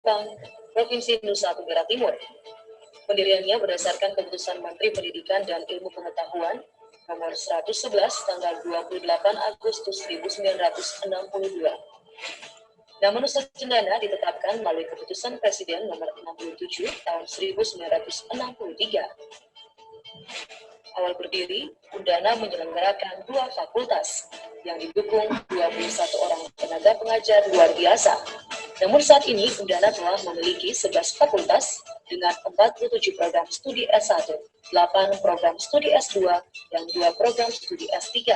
Kupang, Provinsi Nusa Tenggara Timur. Pendiriannya berdasarkan keputusan Menteri Pendidikan dan Ilmu Pengetahuan nomor 111 tanggal 28 Agustus 1962. Nama Nusa Cendana ditetapkan melalui keputusan Presiden nomor 67 tahun 1963. Awal berdiri, Undana menyelenggarakan 2 fakultas yang didukung 21 orang tenaga pengajar luar biasa. Namun saat ini Undana telah memiliki 11 fakultas dengan 47 program studi S1, 8 program studi S2, dan 2 program studi S3.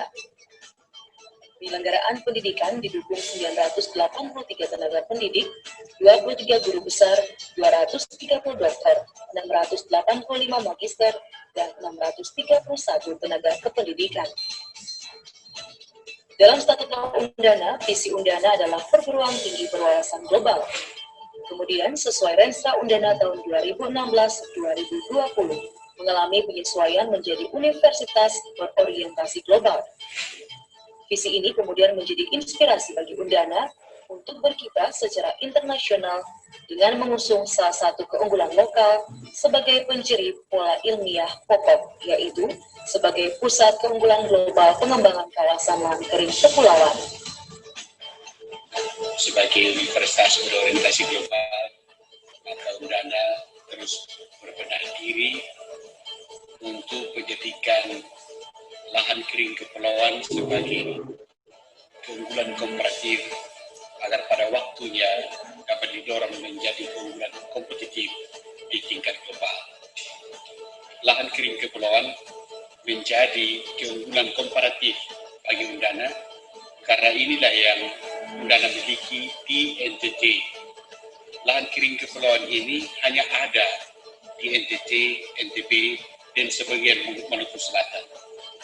Penyelenggaraan pendidikan didukung 983 tenaga pendidik, 23 guru besar, 230 dokter, 685 magister, dan 631 tenaga kependidikan. Dalam statuta Undana, visi Undana adalah perguruan tinggi berwawasan global. Kemudian, sesuai Renstra Undana tahun 2016-2020, mengalami penyesuaian menjadi universitas berorientasi global. Visi ini kemudian menjadi inspirasi bagi Undana untuk berkiprah secara internasional dengan mengusung salah satu keunggulan lokal sebagai penciri pola ilmiah pokok, yaitu sebagai pusat keunggulan global pengembangan kawasan lahan kering kepulauan. Sebagai universitas berorientasi global, maka Undana terus berbenah diri untuk menjadikan lahan kering kepulauan sebagai keunggulan komparatif agar pada waktunya dapat didorong menjadi keunggulan kompetitif di tingkat global. Lahan kering kepulauan menjadi keunggulan komparatif bagi Undana karena inilah yang Undana miliki di NTT. Lahan kering kepulauan ini hanya ada di NTT, NTB, dan sebagian Maluku Selatan.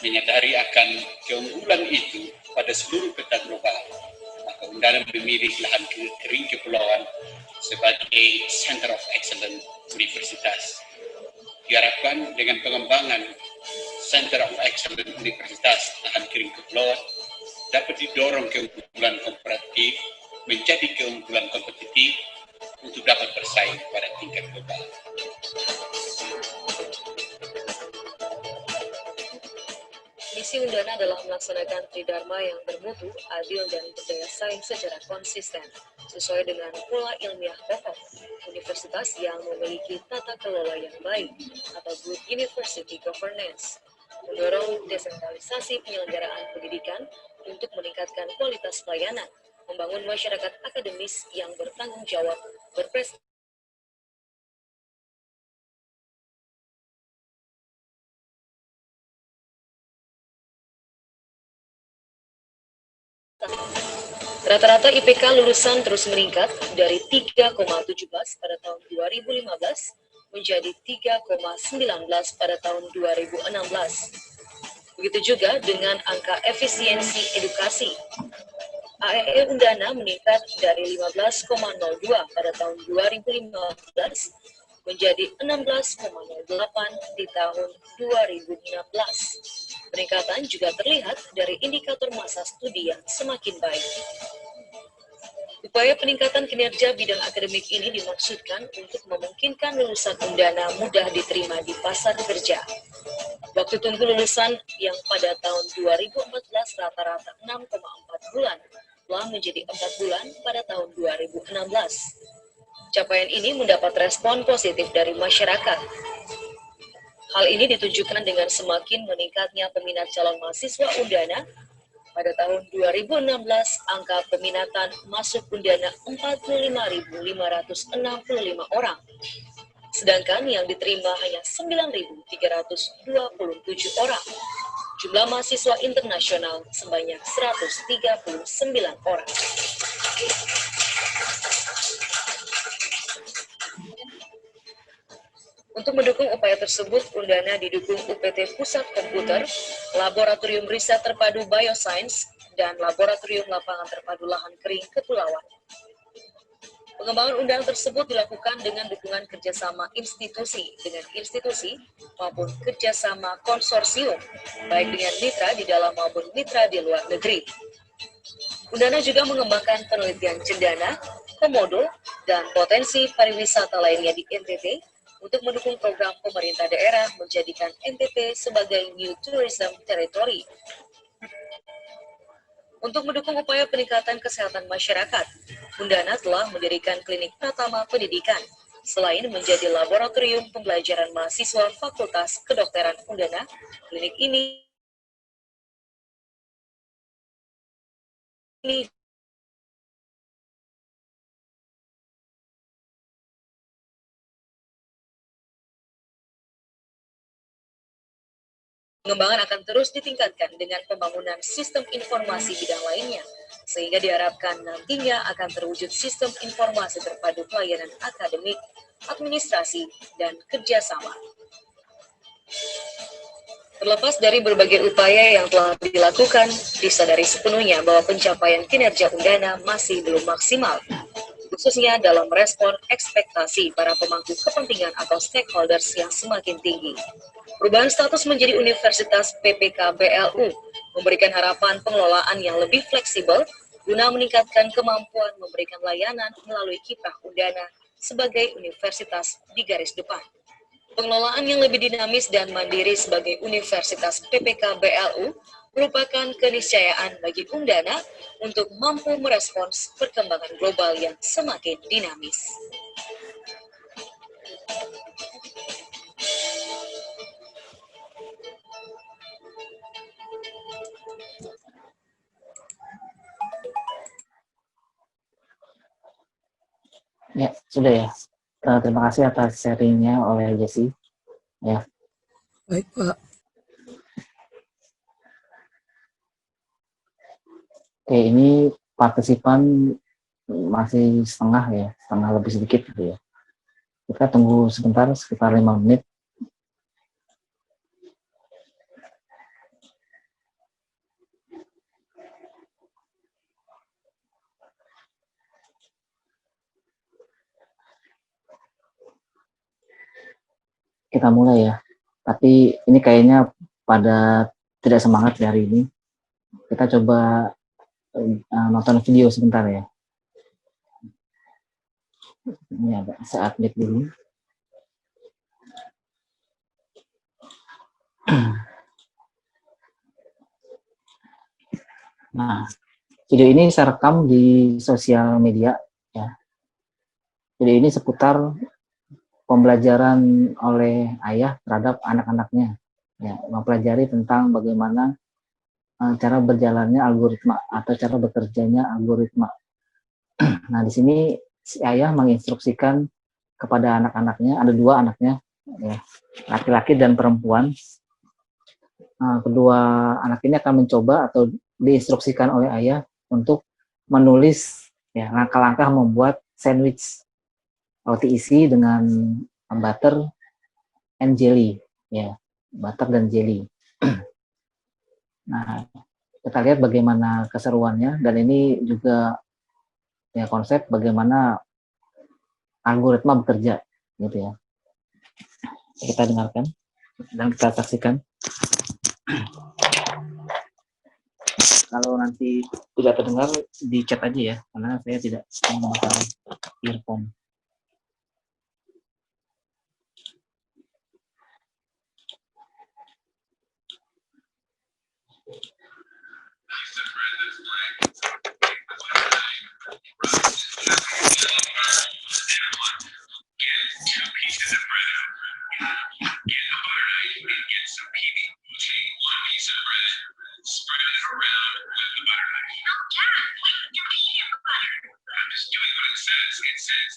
Menyadari akan keunggulan itu pada seluruh peta global, maka Undana memilih lahan kering kepulauan sebagai Center of Excellence Universitas. Diharapkan dengan pengembangan Center of Excellence Universitas lahan kering kepulauan dapat didorong keunggulan komparatif menjadi keunggulan kompetitif untuk dapat bersaing pada tingkat global. Misi Undana adalah melaksanakan tridharma yang bermutu, adil, dan berdaya saing secara konsisten, sesuai dengan pola ilmiah pokok, universitas yang memiliki tata kelola yang baik, atau good university governance, mendorong desentralisasi penyelenggaraan pendidikan untuk meningkatkan kualitas pelayanan, membangun masyarakat akademis yang bertanggung jawab, berprestasi, Rata-rata IPK lulusan terus meningkat dari 3,17 pada tahun 2015 menjadi 3,19 pada tahun 2016. Begitu juga dengan angka efisiensi edukasi. AEE Undana meningkat dari 15,02 pada tahun 2015 menjadi 16,08 di tahun 2016. Peningkatan juga terlihat dari indikator masa studi yang semakin baik. Upaya peningkatan kinerja bidang akademik ini dimaksudkan untuk memungkinkan lulusan Undana mudah diterima di pasar kerja. Waktu tunggu lulusan yang pada tahun 2014 rata-rata 6,4 bulan telah menjadi 4 bulan pada tahun 2016. Capaian ini mendapat respon positif dari masyarakat. Hal ini ditunjukkan dengan semakin meningkatnya peminat calon mahasiswa Undana. Pada tahun 2016, angka peminatan masuk Undana 45.565 orang. Sedangkan yang diterima hanya 9.327 orang. Jumlah mahasiswa internasional sebanyak 139 orang. Untuk mendukung upaya tersebut, Undana didukung UPT Pusat Komputer, Laboratorium Riset Terpadu Biosains, dan Laboratorium Lapangan Terpadu Lahan Kering Kepulauan. Pengembangan undang tersebut dilakukan dengan dukungan kerjasama institusi dengan institusi maupun kerjasama konsorsium, baik dengan mitra di dalam maupun mitra di luar negeri. Undana juga mengembangkan penelitian cendana, komodo, dan potensi pariwisata lainnya di NTT untuk mendukung program pemerintah daerah menjadikan NTT sebagai New Tourism Territory. Untuk mendukung upaya peningkatan kesehatan masyarakat, Undana telah mendirikan klinik Pratama Pendidikan. Selain menjadi laboratorium pembelajaran mahasiswa Fakultas Kedokteran Undana, klinik ini pengembangan akan terus ditingkatkan dengan pembangunan sistem informasi bidang lainnya, sehingga diharapkan nantinya akan terwujud sistem informasi terpadu pelayanan akademik, administrasi, dan kerjasama. Terlepas dari berbagai upaya yang telah dilakukan, disadari sepenuhnya bahwa pencapaian kinerja Undana masih belum maksimal, khususnya dalam merespon ekspektasi para pemangku kepentingan atau stakeholders yang semakin tinggi. Perubahan status menjadi Universitas PPK BLU memberikan harapan pengelolaan yang lebih fleksibel guna meningkatkan kemampuan memberikan layanan melalui kiprah Undana sebagai universitas di garis depan. Pengelolaan yang lebih dinamis dan mandiri sebagai Universitas PPK BLU merupakan keniscayaan bagi Undana untuk mampu merespons perkembangan global yang semakin dinamis. Ya, sudah ya. Terima kasih atas sharingnya oleh Jesse. Ya. Baik, Pak. Oke, ini partisipan masih setengah ya, setengah lebih sedikit gitu ya. Kita tunggu sebentar, sekitar 5 menit. Kita mulai ya. Tapi ini kayaknya pada tidak semangat hari ini. Kita coba nonton video sebentar ya. Ini agak saya update dulu. Nah, video ini saya rekam di sosial media ya. Video ini seputar pembelajaran oleh ayah terhadap anak-anaknya, ya, mempelajari tentang bagaimana cara berjalannya algoritma atau cara bekerjanya algoritma. Nah, di sini si ayah menginstruksikan kepada anak-anaknya, ada 2 anaknya, ya, laki-laki dan perempuan. Kedua anak ini akan mencoba atau diinstruksikan oleh ayah untuk menulis ya langkah-langkah membuat sandwich roti isi dengan butter and jelly, ya, butter dan jelly. Nah, kita lihat bagaimana keseruannya, dan ini juga ya konsep bagaimana algoritma bekerja, gitu ya. Kita dengarkan dan kita saksikan. Kalau nanti tidak terdengar di chat aja ya, karena saya tidak menggunakan earphone. It says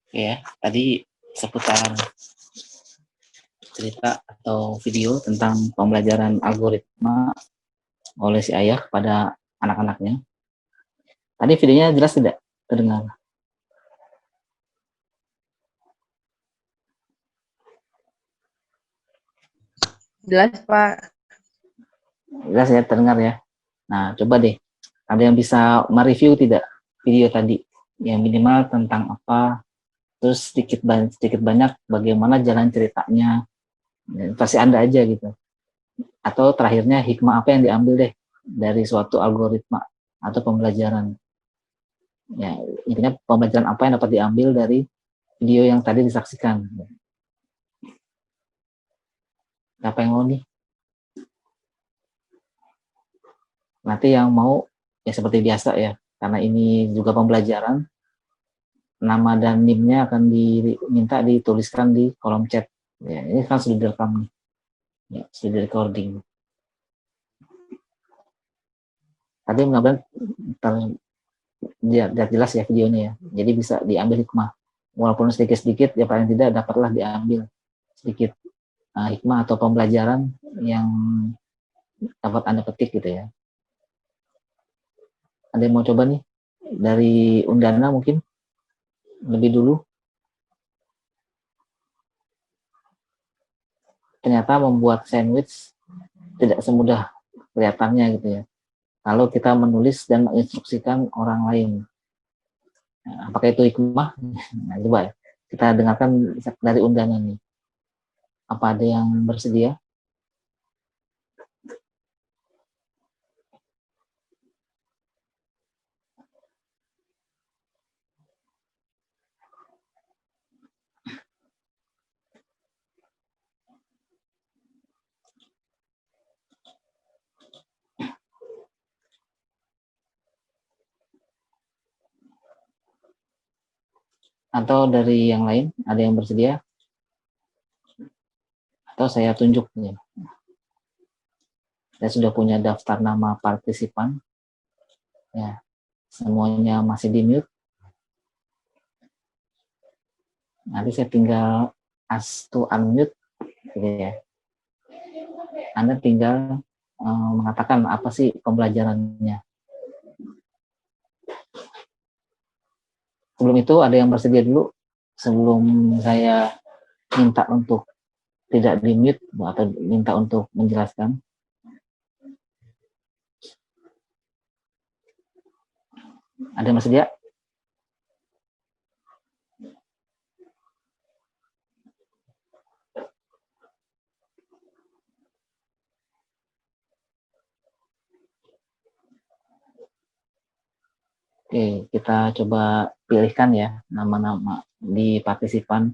Ya, tadi seputar cerita atau video tentang pembelajaran algoritma oleh si ayah kepada anak-anaknya. Tadi videonya jelas tidak terdengar? Jelas, Pak. Jelas ya, terdengar ya. Nah, coba deh, ada yang bisa mereview tidak video tadi? Yang minimal tentang apa, terus sedikit banyak bagaimana jalan ceritanya, versi Anda aja gitu. Atau terakhirnya hikmah apa yang diambil deh dari suatu algoritma atau pembelajaran. Ya, intinya pembelajaran apa yang dapat diambil dari video yang tadi disaksikan. Siapa yang mau nih? Nanti yang mau ya seperti biasa ya, karena ini juga pembelajaran, nama dan NIM-nya akan diminta dituliskan di kolom chat. Ya, ini kan sudah direkam nih. Ya, sudah di recording. Tadi mudah-mudahan jelas ya videonya ya. Jadi bisa diambil hikmah. Walaupun sedikit-sedikit, ya paling tidak dapatlah diambil sedikit hikmah atau pembelajaran yang dapat Anda petik gitu ya. Ada yang mau coba nih? Dari Undana mungkin? Lebih dulu. Ternyata membuat sandwich tidak semudah kelihatannya gitu ya. Kalau kita menulis dan menginstruksikan orang lain. Nah, apakah itu hikmah? Nah, coba ya. Kita dengarkan dari Undana nih. Apa ada yang bersedia? Atau dari yang lain, ada yang bersedia? Atau saya tunjuk? Ya. Saya sudah punya daftar nama partisipan. Ya, semuanya masih di mute. Nanti saya tinggal ask to unmute, gitu ya. Anda tinggal mengatakan apa sih pembelajarannya. Sebelum itu ada yang bersedia dulu sebelum saya minta untuk tidak di mute atau minta untuk menjelaskan. Ada yang bersedia? Oke, kita coba pilihkan ya nama-nama di partisipan.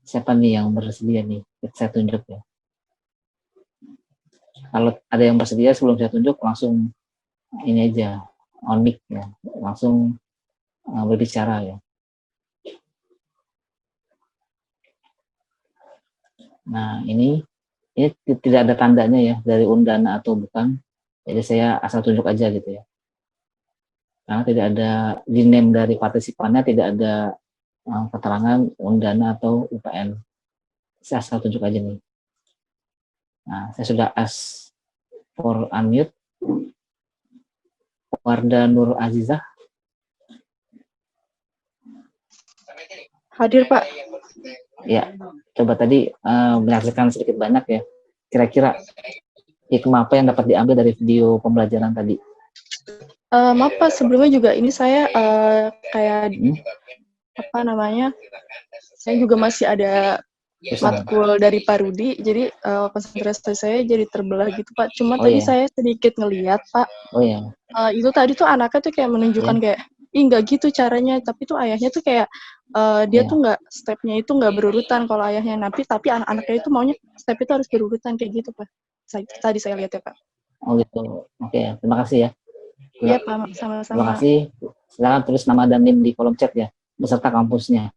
Siapa nih yang bersedia nih? Saya tunjuk ya. Kalau ada yang bersedia sebelum saya tunjuk langsung ini aja on mic ya, langsung berbicara ya. Nah ini tidak ada tandanya ya dari undana atau bukan. Jadi saya asal tunjuk aja gitu ya. Karena tidak ada di name dari partisipannya, tidak ada keterangan undana atau UPN. Saya asal tunjuk aja nih. Nah, saya sudah ask for unmute. Warda Nur Azizah. Hadir, Pak. Ya, coba tadi menyaksikan sedikit banyak ya. Kira-kira hikmah apa yang dapat diambil dari video pembelajaran tadi? Maaf Pak, sebelumnya juga ini saya kayak apa namanya? Saya juga masih ada matkul dari Pak Rudi, jadi konsentrasi saya jadi terbelah gitu Pak. Cuma tadi saya sedikit ngeliat Pak. Oh ya. Itu tadi tuh anaknya tuh kayak menunjukkan kayak, ih nggak gitu caranya. Tapi tuh ayahnya tuh kayak dia tuh nggak stepnya itu nggak berurutan kalau ayahnya tapi anak-anaknya itu maunya step itu harus berurutan kayak gitu Pak. Tadi saya lihat ya Pak. Oh gitu. Oke, terima kasih ya. Iya Pak, sama-sama. Terima kasih. Silakan tulis nama dan NIM di kolom chat ya, beserta kampusnya.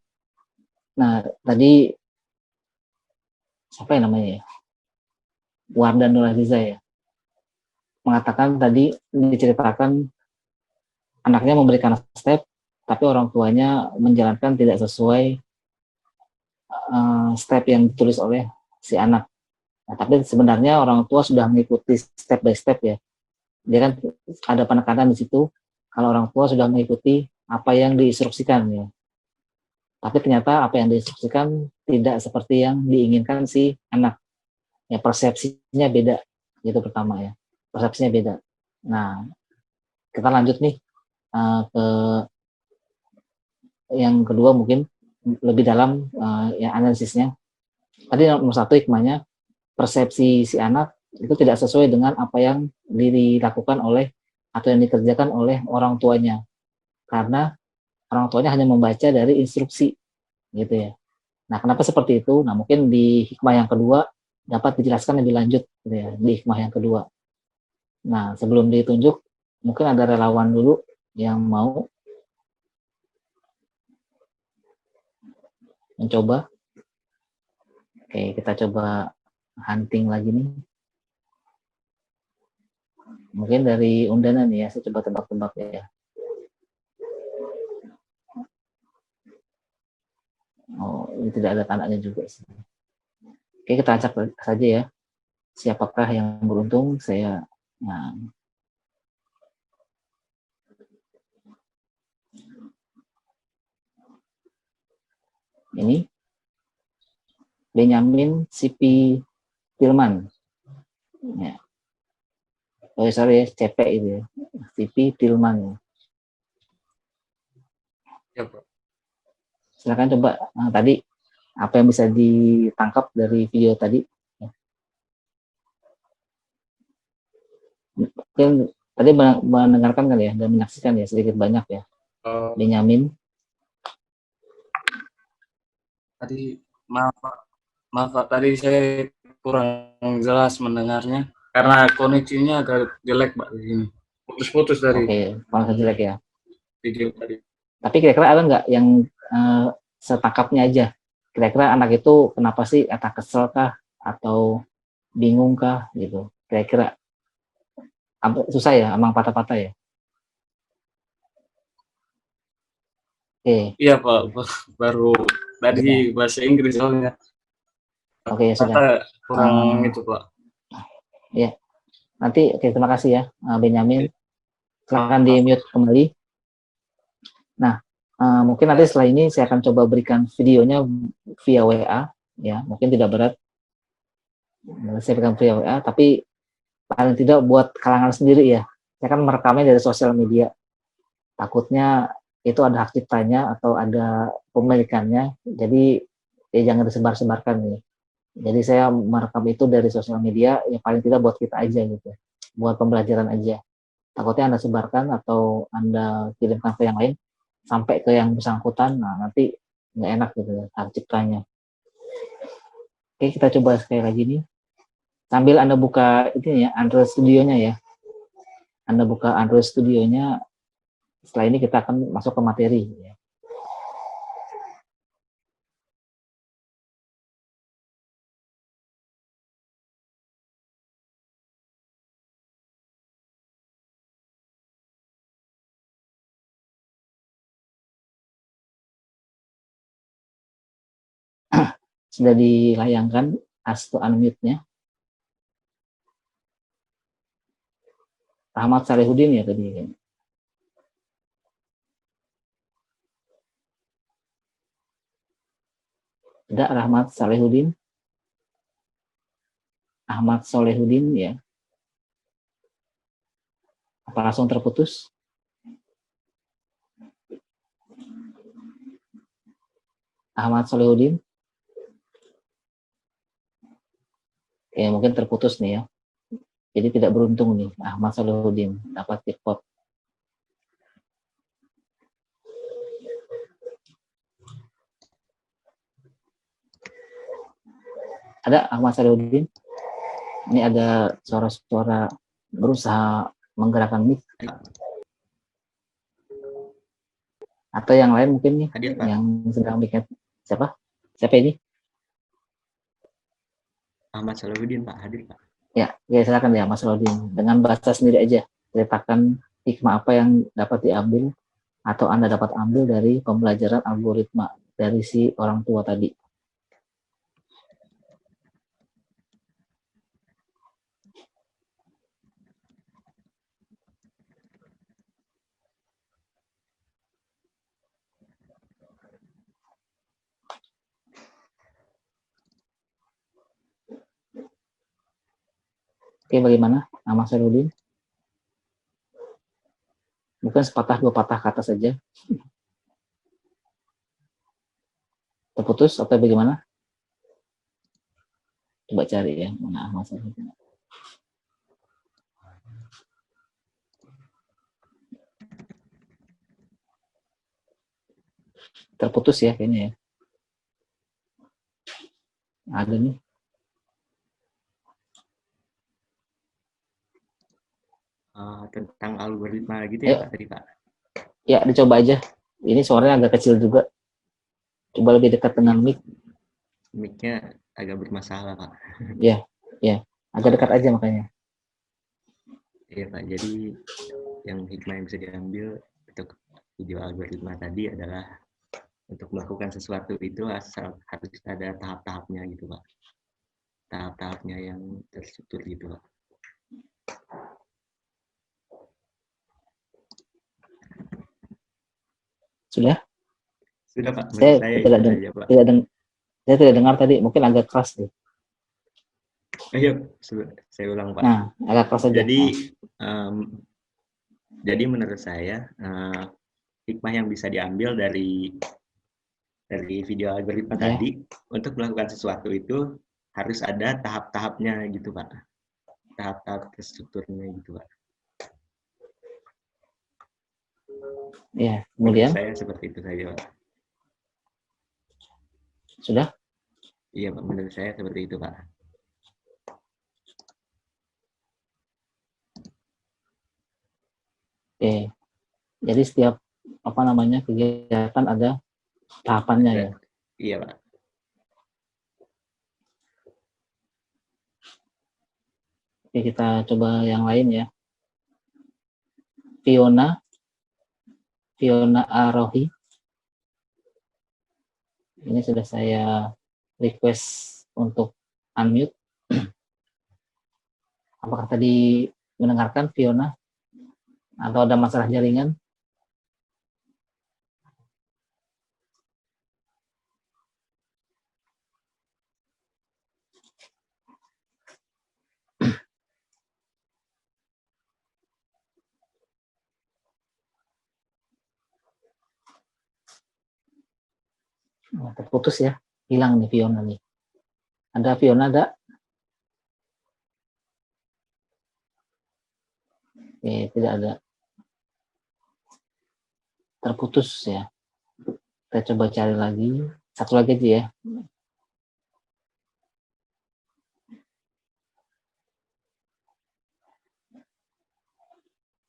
Nah, tadi siapa yang namanya ya? Warda Nur Aziza ya. Mengatakan tadi diceritakan anaknya memberikan step, tapi orang tuanya menjalankan tidak sesuai step yang ditulis oleh si anak. Nah, tapi sebenarnya orang tua sudah mengikuti step by step ya. Dia kan ada penekanan di situ kalau orang tua sudah mengikuti apa yang diinstruksikan ya. Tapi ternyata apa yang diinstruksikan tidak seperti yang diinginkan si anak. Ya persepsinya beda, itu pertama ya. Persepsinya beda. Nah, kita lanjut nih ke yang kedua mungkin lebih dalam ya analisisnya. Tadi nomor satu hikmahnya persepsi si anak itu tidak sesuai dengan apa yang dilakukan oleh atau yang dikerjakan oleh orang tuanya, karena orang tuanya hanya membaca dari instruksi gitu ya. Nah, kenapa seperti itu? Nah, mungkin di hikmah yang kedua dapat dijelaskan lebih lanjut gitu ya, di hikmah yang kedua. Nah, sebelum ditunjuk mungkin ada relawan dulu yang mau mencoba. Oke, kita coba hunting lagi nih. Mungkin dari Undana nih ya, saya coba tebak-tebak ya. Oh, ini tidak ada tandanya juga sih. Oke, kita acak saja ya. Siapakah yang beruntung? Ini Benyamin Sipi Tilman. Ya. Oh, sorry ya, CP itu ya. Sipi Tilman. Ya, Pak. Silakan coba tadi apa yang bisa ditangkap dari video tadi? Mungkin tadi mendengarkan kan ya, dan menyaksikan ya sedikit banyak ya, Benyamin. Tadi maaf Pak, tadi saya kurang jelas mendengarnya karena koneksinya agak jelek Pak di sini. Putus-putus dari Oke, jelek ya. video tadi. Tapi kira-kira ada nggak yang setangkapnya aja? Kira-kira anak itu kenapa sih, atau kesel kah atau bingung kah gitu? Kira-kira susah ya, emang patah-patah ya? Oke. Iya Pak, baru tadi bahasa Inggris soalnya. Oke, ya sudah. Kurang itu Pak. Ya, nanti terima kasih ya Benyamin. Silakan di mute kembali. Nah, mungkin nanti setelah ini saya akan coba berikan videonya via WA, ya, mungkin tidak berat. Saya berikan via WA, tapi paling tidak buat kalangan sendiri ya. Saya kan merekamnya dari sosial media. Takutnya itu ada hak ciptanya atau ada pemilikannya, jadi ya jangan disebar-sebarkan nih. Jadi saya merekam itu dari sosial media, ya paling tidak buat kita aja gitu, buat pembelajaran aja. Takutnya Anda sebarkan atau Anda kirimkan ke yang lain, sampai ke yang bersangkutan, nah nanti nggak enak gitu hak ciptanya. Oke, kita coba sekali lagi nih. Sambil Anda buka ini ya, Android Studio-nya ya. Anda buka Android Studio-nya, setelah ini kita akan masuk ke materi. Ya. Sudah dilayangkan ask to unmute-nya. Rahmat Salehudin ya tadi. Tidak, Rahmat Salehudin. Ahmad Solehudin ya. Apa langsung terputus? Ahmad Solehudin. Ya, mungkin terputus nih ya. Jadi tidak beruntung nih Ahmad Solehudin dapat jackpot. Ada Ahmad Solehudin? Ini ada suara-suara berusaha menggerakkan mic. Atau yang lain mungkin nih, hadir, Pak. yang sedang bikin. Siapa? Siapa ini? Ahmad Salahuddin, Pak. Hadir, Pak. Ya silakan ya Mas Solehudin. Dengan bahasa sendiri aja, ceritakan hikmah apa yang dapat diambil atau Anda dapat ambil dari pembelajaran algoritma dari si orang tua tadi. Oke, bagaimana Mas Solehudin? Bukan sepatah dua patah kata saja. Terputus atau bagaimana? Coba cari ya, mana Mas Solehudin. Terputus ya kayaknya ya. Ada nih. Tentang algoritma gitu ya, Pak, tadi, Pak? Ya, dicoba aja. Ini suaranya agak kecil juga. Coba lebih dekat dengan mic. Mic-nya agak bermasalah, Pak. Ya, agak dekat aja makanya. Iya, Pak. Jadi yang hikmah yang bisa diambil untuk video algoritma tadi adalah untuk melakukan sesuatu itu asal harus ada tahap-tahapnya gitu, Pak. Tahap-tahapnya yang terstruktur gitu, Pak. Sudah? Sudah, Pak. Saya tidak dengar tadi, mungkin agak keras deh. Ayo, saya ulang, Pak. Nah, agak keras aja. Jadi menurut saya hikmah yang bisa diambil dari dari video algoritma Ya. tadi, untuk melakukan sesuatu itu harus ada tahap-tahapnya gitu Pak. Tahap-tahap terstrukturnya gitu Pak. Ya, Menurut kemudian saya seperti itu saja Pak. sudah. Iya Pak, menurut saya seperti itu Pak. Oke. Jadi setiap kegiatan ada tahapannya ya. Iya Pak. Oke, kita coba yang lain ya. Fiona Arohi. Ini sudah saya request untuk unmute. Apakah tadi mendengarkan Fiona? Atau ada masalah jaringan? Oh, terputus ya, hilang nih Fiona nih. Ada Fiona ada? Tidak ada. Terputus ya. Kita coba cari lagi. Satu lagi aja ya.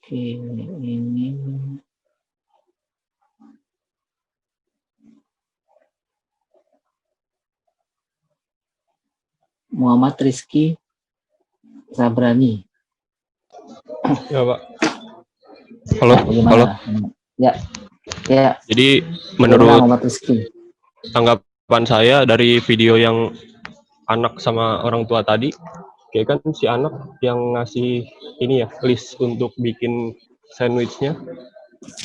Oke, ini Muhammad Rizky Zabrani. Ya Pak. Halo. Bagaimana? Halo. Ya. Jadi Bagaimana, menurut Muhammad Rizky? tanggapan saya dari video yang anak sama orang tua tadi, kayak kan si anak yang ngasih ini ya list untuk bikin sandwichnya,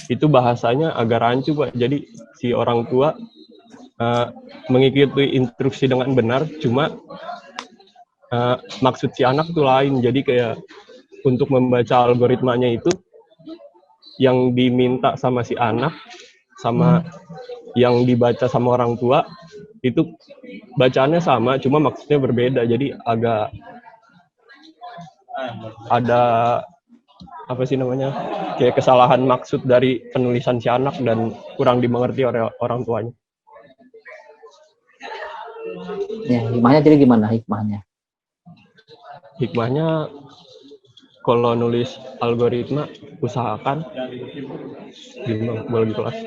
itu bahasanya agak rancu Pak. Jadi si orang tua mengikuti instruksi dengan benar, cuma maksud si anak tuh lain. Jadi kayak untuk membaca algoritmanya itu yang diminta sama si anak sama yang dibaca sama orang tua itu bacaannya sama, cuma maksudnya berbeda. Jadi agak ada apa sih namanya, kayak kesalahan maksud dari penulisan si anak dan kurang dimengerti oleh orang tuanya. Ya, hikmahnya jadi gimana hikmahnya? Hikmahnya kalau nulis algoritma usahakan gimana boleh di kelas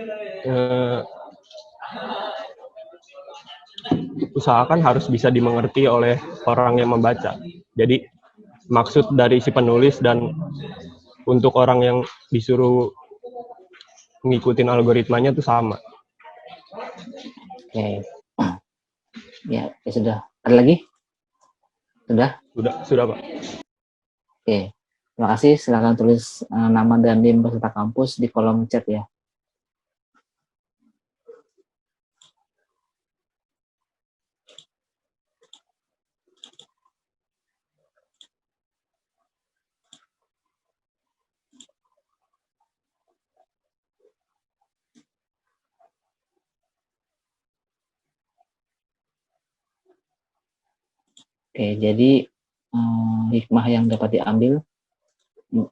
usahakan harus bisa dimengerti oleh orang yang membaca. Jadi maksud dari si penulis dan untuk orang yang disuruh ngikutin algoritmanya itu sama. Oke. Ya sudah. Ada lagi? Sudah Pak. Oke. Terima kasih. Silakan tulis nama dan NIM peserta kampus di kolom chat ya. Oke, jadi hikmah yang dapat diambil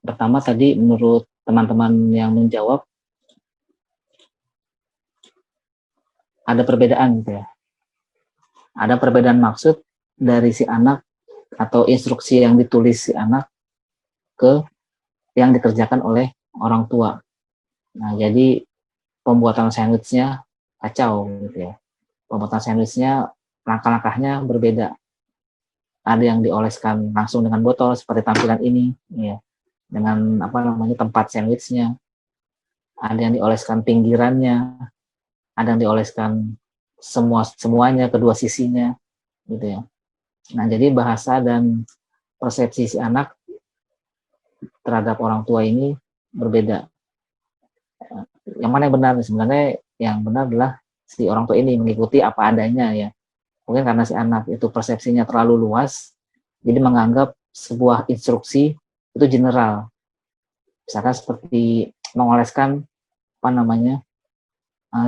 pertama tadi menurut teman-teman yang menjawab ada perbedaan gitu ya. Ada perbedaan maksud dari si anak atau instruksi yang ditulis si anak ke yang dikerjakan oleh orang tua. Nah, jadi pembuatan sandwichnya kacau gitu ya. Pembuatan sandwichnya langkah-langkahnya berbeda. Ada yang dioleskan langsung dengan botol seperti tampilan ini, ya, dengan tempat sandwichnya. Ada yang dioleskan pinggirannya, ada yang dioleskan semuanya kedua sisinya, gitu ya. Nah, jadi bahasa dan persepsi si anak terhadap orang tua ini berbeda. Yang mana yang benar? Sebenarnya yang benar adalah si orang tua ini mengikuti apa adanya ya. Mungkin karena si anak itu persepsinya terlalu luas, jadi menganggap sebuah instruksi itu general. Misalkan seperti mengoleskan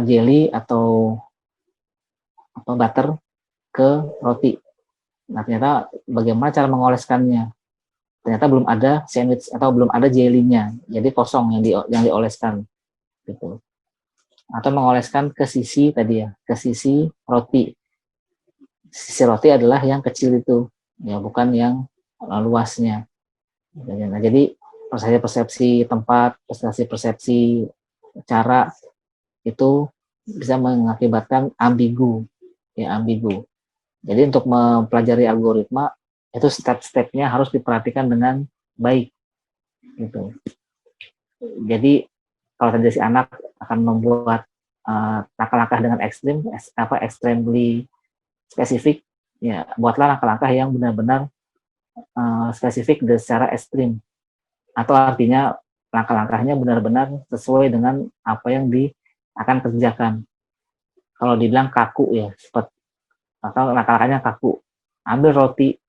jelly atau atau butter ke roti. Nah, ternyata bagaimana cara mengoleskannya? Ternyata belum ada sandwich atau belum ada jelly-nya, jadi kosong yang dioleskan gitu. Atau mengoleskan ke sisi tadi ya, ke sisi roti. Sisi roti adalah yang kecil itu, ya bukan yang luasnya. Nah, jadi persepsi tempat, persepsi cara itu bisa mengakibatkan ambigu, ya ambigu. Jadi untuk mempelajari algoritma itu step-stepnya harus diperhatikan dengan baik, gitu. Jadi kalau tadi si anak akan membuat langkah-langkah dengan ekstrim, extremely spesifik, ya buatlah langkah-langkah yang benar-benar spesifik dan secara ekstrim. Atau artinya langkah-langkahnya benar-benar sesuai dengan apa yang akan kerjakan. Kalau dibilang kaku ya, seperti atau langkah-langkahnya kaku. Ambil roti,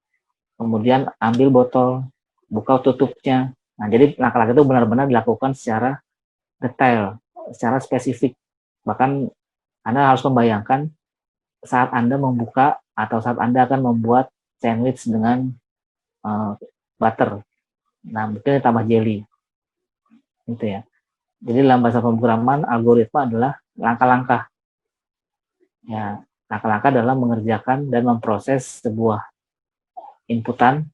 kemudian ambil botol, buka tutupnya. Nah, jadi langkah-langkah itu benar-benar dilakukan secara detail, secara spesifik. Bahkan Anda harus membayangkan saat Anda membuka atau saat Anda akan membuat sandwich dengan butter. Nah, mungkin ditambah jelly. Gitu ya. Jadi dalam bahasa pemrograman, algoritma adalah langkah-langkah. Ya, langkah-langkah dalam mengerjakan dan memproses sebuah inputan,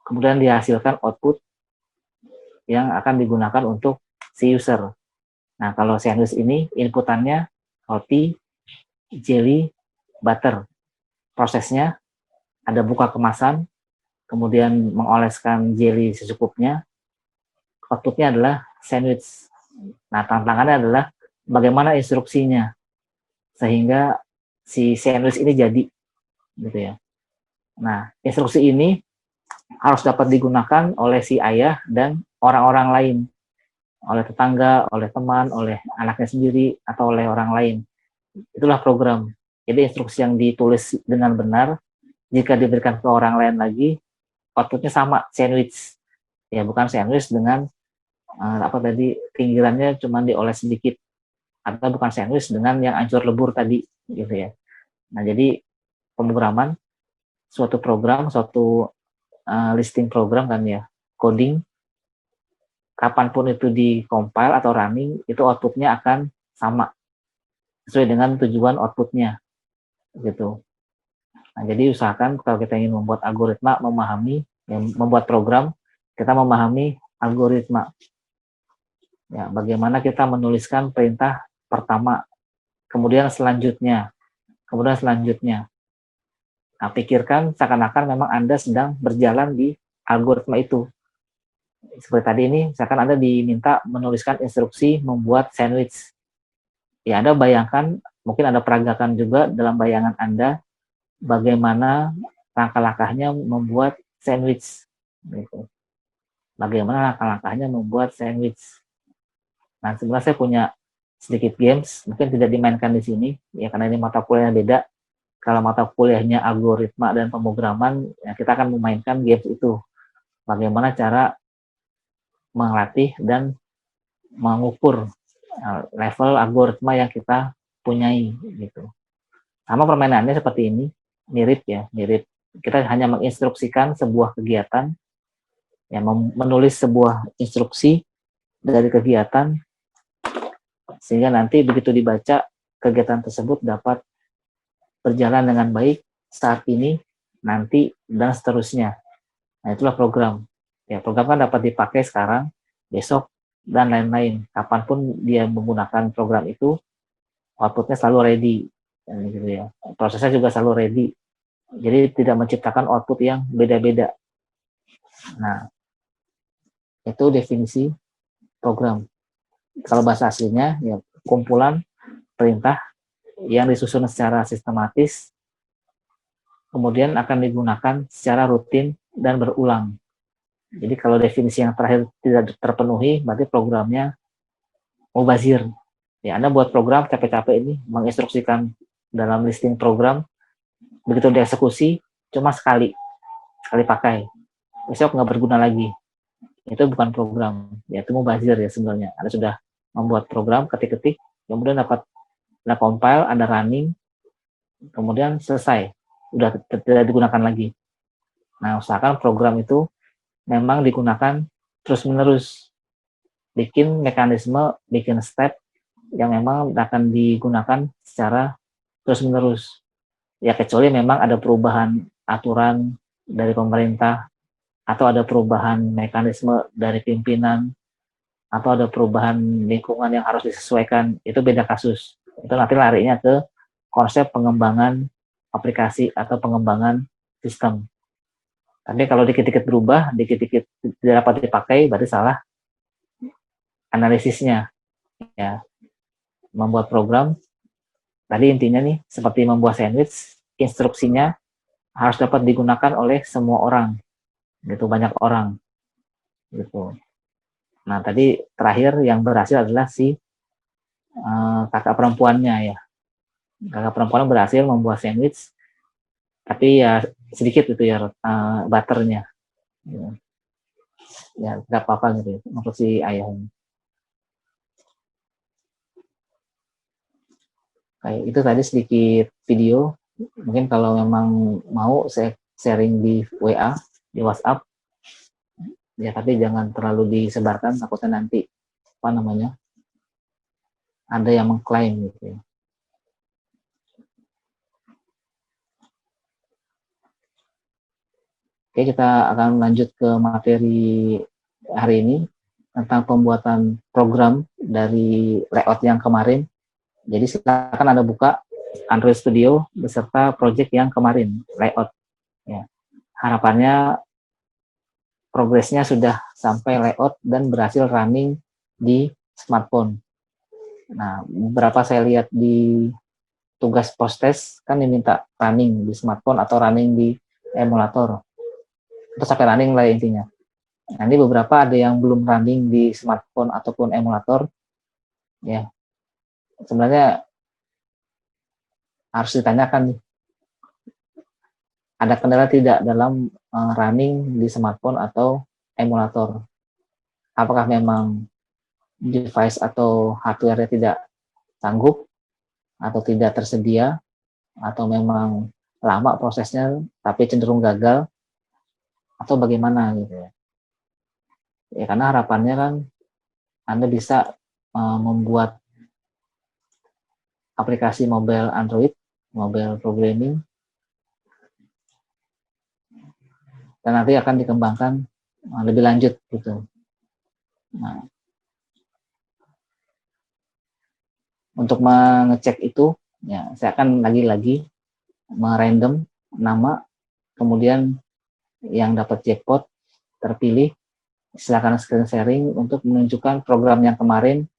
kemudian dihasilkan output yang akan digunakan untuk si user. Nah, kalau sandwich ini inputannya roti, jelly, butter. Prosesnya ada buka kemasan, kemudian mengoleskan jelly secukupnya, outputnya adalah sandwich. Nah, tantangannya adalah bagaimana instruksinya sehingga si sandwich ini jadi, gitu ya. Nah, instruksi ini harus dapat digunakan oleh si ayah dan orang-orang lain, oleh tetangga, oleh teman, oleh anaknya sendiri, atau oleh orang lain. Itulah program. Jadi instruksi yang ditulis dengan benar, jika diberikan ke orang lain lagi, outputnya sama, sandwich. Ya, bukan sandwich dengan pinggirannya cuma dioles sedikit, atau bukan sandwich dengan yang ancur lebur tadi, gitu ya. Nah, jadi pemrograman suatu program, suatu listing program kan ya, coding, kapanpun itu di-compile atau running, itu outputnya akan sama, sesuai dengan tujuan outputnya, gitu. Nah, jadi usahakan kalau kita ingin membuat algoritma, membuat program, kita memahami algoritma. Ya, bagaimana kita menuliskan perintah pertama, kemudian selanjutnya. Nah, pikirkan seakan-akan memang Anda sedang berjalan di algoritma itu. Seperti tadi ini, misalkan Anda diminta menuliskan instruksi membuat sandwich. Ya, Anda bayangkan, mungkin ada peragakan juga dalam bayangan Anda, bagaimana langkah-langkahnya membuat sandwich. Gitu. Bagaimana langkah-langkahnya membuat sandwich. Nah, sebenarnya saya punya sedikit games, mungkin tidak dimainkan di sini, ya karena ini mata kuliahnya beda. Kalau mata kuliahnya algoritma dan pemrograman, ya kita akan memainkan games itu. Bagaimana cara melatih dan mengukur level algoritma yang kita punyai, gitu. Sama permainannya seperti ini, mirip. Kita hanya menginstruksikan sebuah kegiatan, ya, menulis sebuah instruksi dari kegiatan, sehingga nanti begitu dibaca, kegiatan tersebut dapat berjalan dengan baik saat ini, nanti, dan seterusnya. Nah, itulah program. Ya, program kan dapat dipakai sekarang, besok, dan lain-lain. Kapanpun dia menggunakan program itu, outputnya selalu ready. Gitu ya. Prosesnya juga selalu ready. Jadi tidak menciptakan output yang beda-beda. Nah, itu definisi program. Kalau bahasa aslinya, ya kumpulan perintah yang disusun secara sistematis, kemudian akan digunakan secara rutin dan berulang. Jadi kalau definisi yang terakhir tidak terpenuhi, berarti programnya mubazir. Ya, Anda buat program capek-capek ini, menginstruksikan dalam listing program, begitu dieksekusi, cuma sekali pakai. Besok nggak berguna lagi. Itu bukan program, ya itu mubazir ya sebenarnya. Anda sudah membuat program, ketik-ketik, kemudian dapat compile, Anda running, kemudian selesai, udah tidak digunakan lagi. Nah, usahakan program itu memang digunakan terus-menerus, bikin mekanisme, bikin step yang memang akan digunakan secara terus-menerus. Ya, kecuali memang ada perubahan aturan dari pemerintah, atau ada perubahan mekanisme dari pimpinan, atau ada perubahan lingkungan yang harus disesuaikan, itu beda kasus. Itu nanti larinya ke konsep pengembangan aplikasi atau pengembangan sistem. Tapi kalau dikit-dikit berubah, dikit-dikit tidak dapat dipakai, berarti salah analisisnya. Ya, membuat program, tadi intinya nih, seperti membuat sandwich, instruksinya harus dapat digunakan oleh semua orang, gitu, banyak orang, gitu. Nah, tadi terakhir yang berhasil adalah si kakak perempuannya ya. Kakak perempuan berhasil membuat sandwich, tapi ya sedikit itu ya butternya. Ya, tidak apa-apa gitu ya, untuk si ayahnya. Kayak itu tadi sedikit video. Mungkin kalau memang mau saya sharing di WA, di WhatsApp, ya tapi jangan terlalu disebarkan, takutnya nanti apa namanya ada yang mengklaim gitu ya. Oke, kita akan lanjut ke materi hari ini tentang pembuatan program dari layout yang kemarin. Jadi silakan Anda buka Android Studio beserta project yang kemarin, layout. Ya. Harapannya progresnya sudah sampai layout dan berhasil running di smartphone. Nah, beberapa saya lihat di tugas post-test kan diminta running di smartphone atau running di emulator. Itu sampai running lah intinya. Nah, ini beberapa ada yang belum running di smartphone ataupun emulator. Ya, sebenarnya harus ditanyakan nih, ada kendala tidak dalam running di smartphone atau emulator? Apakah memang device atau hardware-nya tidak sanggup atau tidak tersedia, atau memang lama prosesnya tapi cenderung gagal, atau bagaimana gitu ya. Ya, karena harapannya kan Anda bisa membuat aplikasi mobile Android, mobile programming, dan nanti akan dikembangkan lebih lanjut gitu. Nah, untuk mengecek itu, ya saya akan lagi-lagi merandom nama, kemudian yang dapat jackpot terpilih, silakan screen sharing untuk menunjukkan program yang kemarin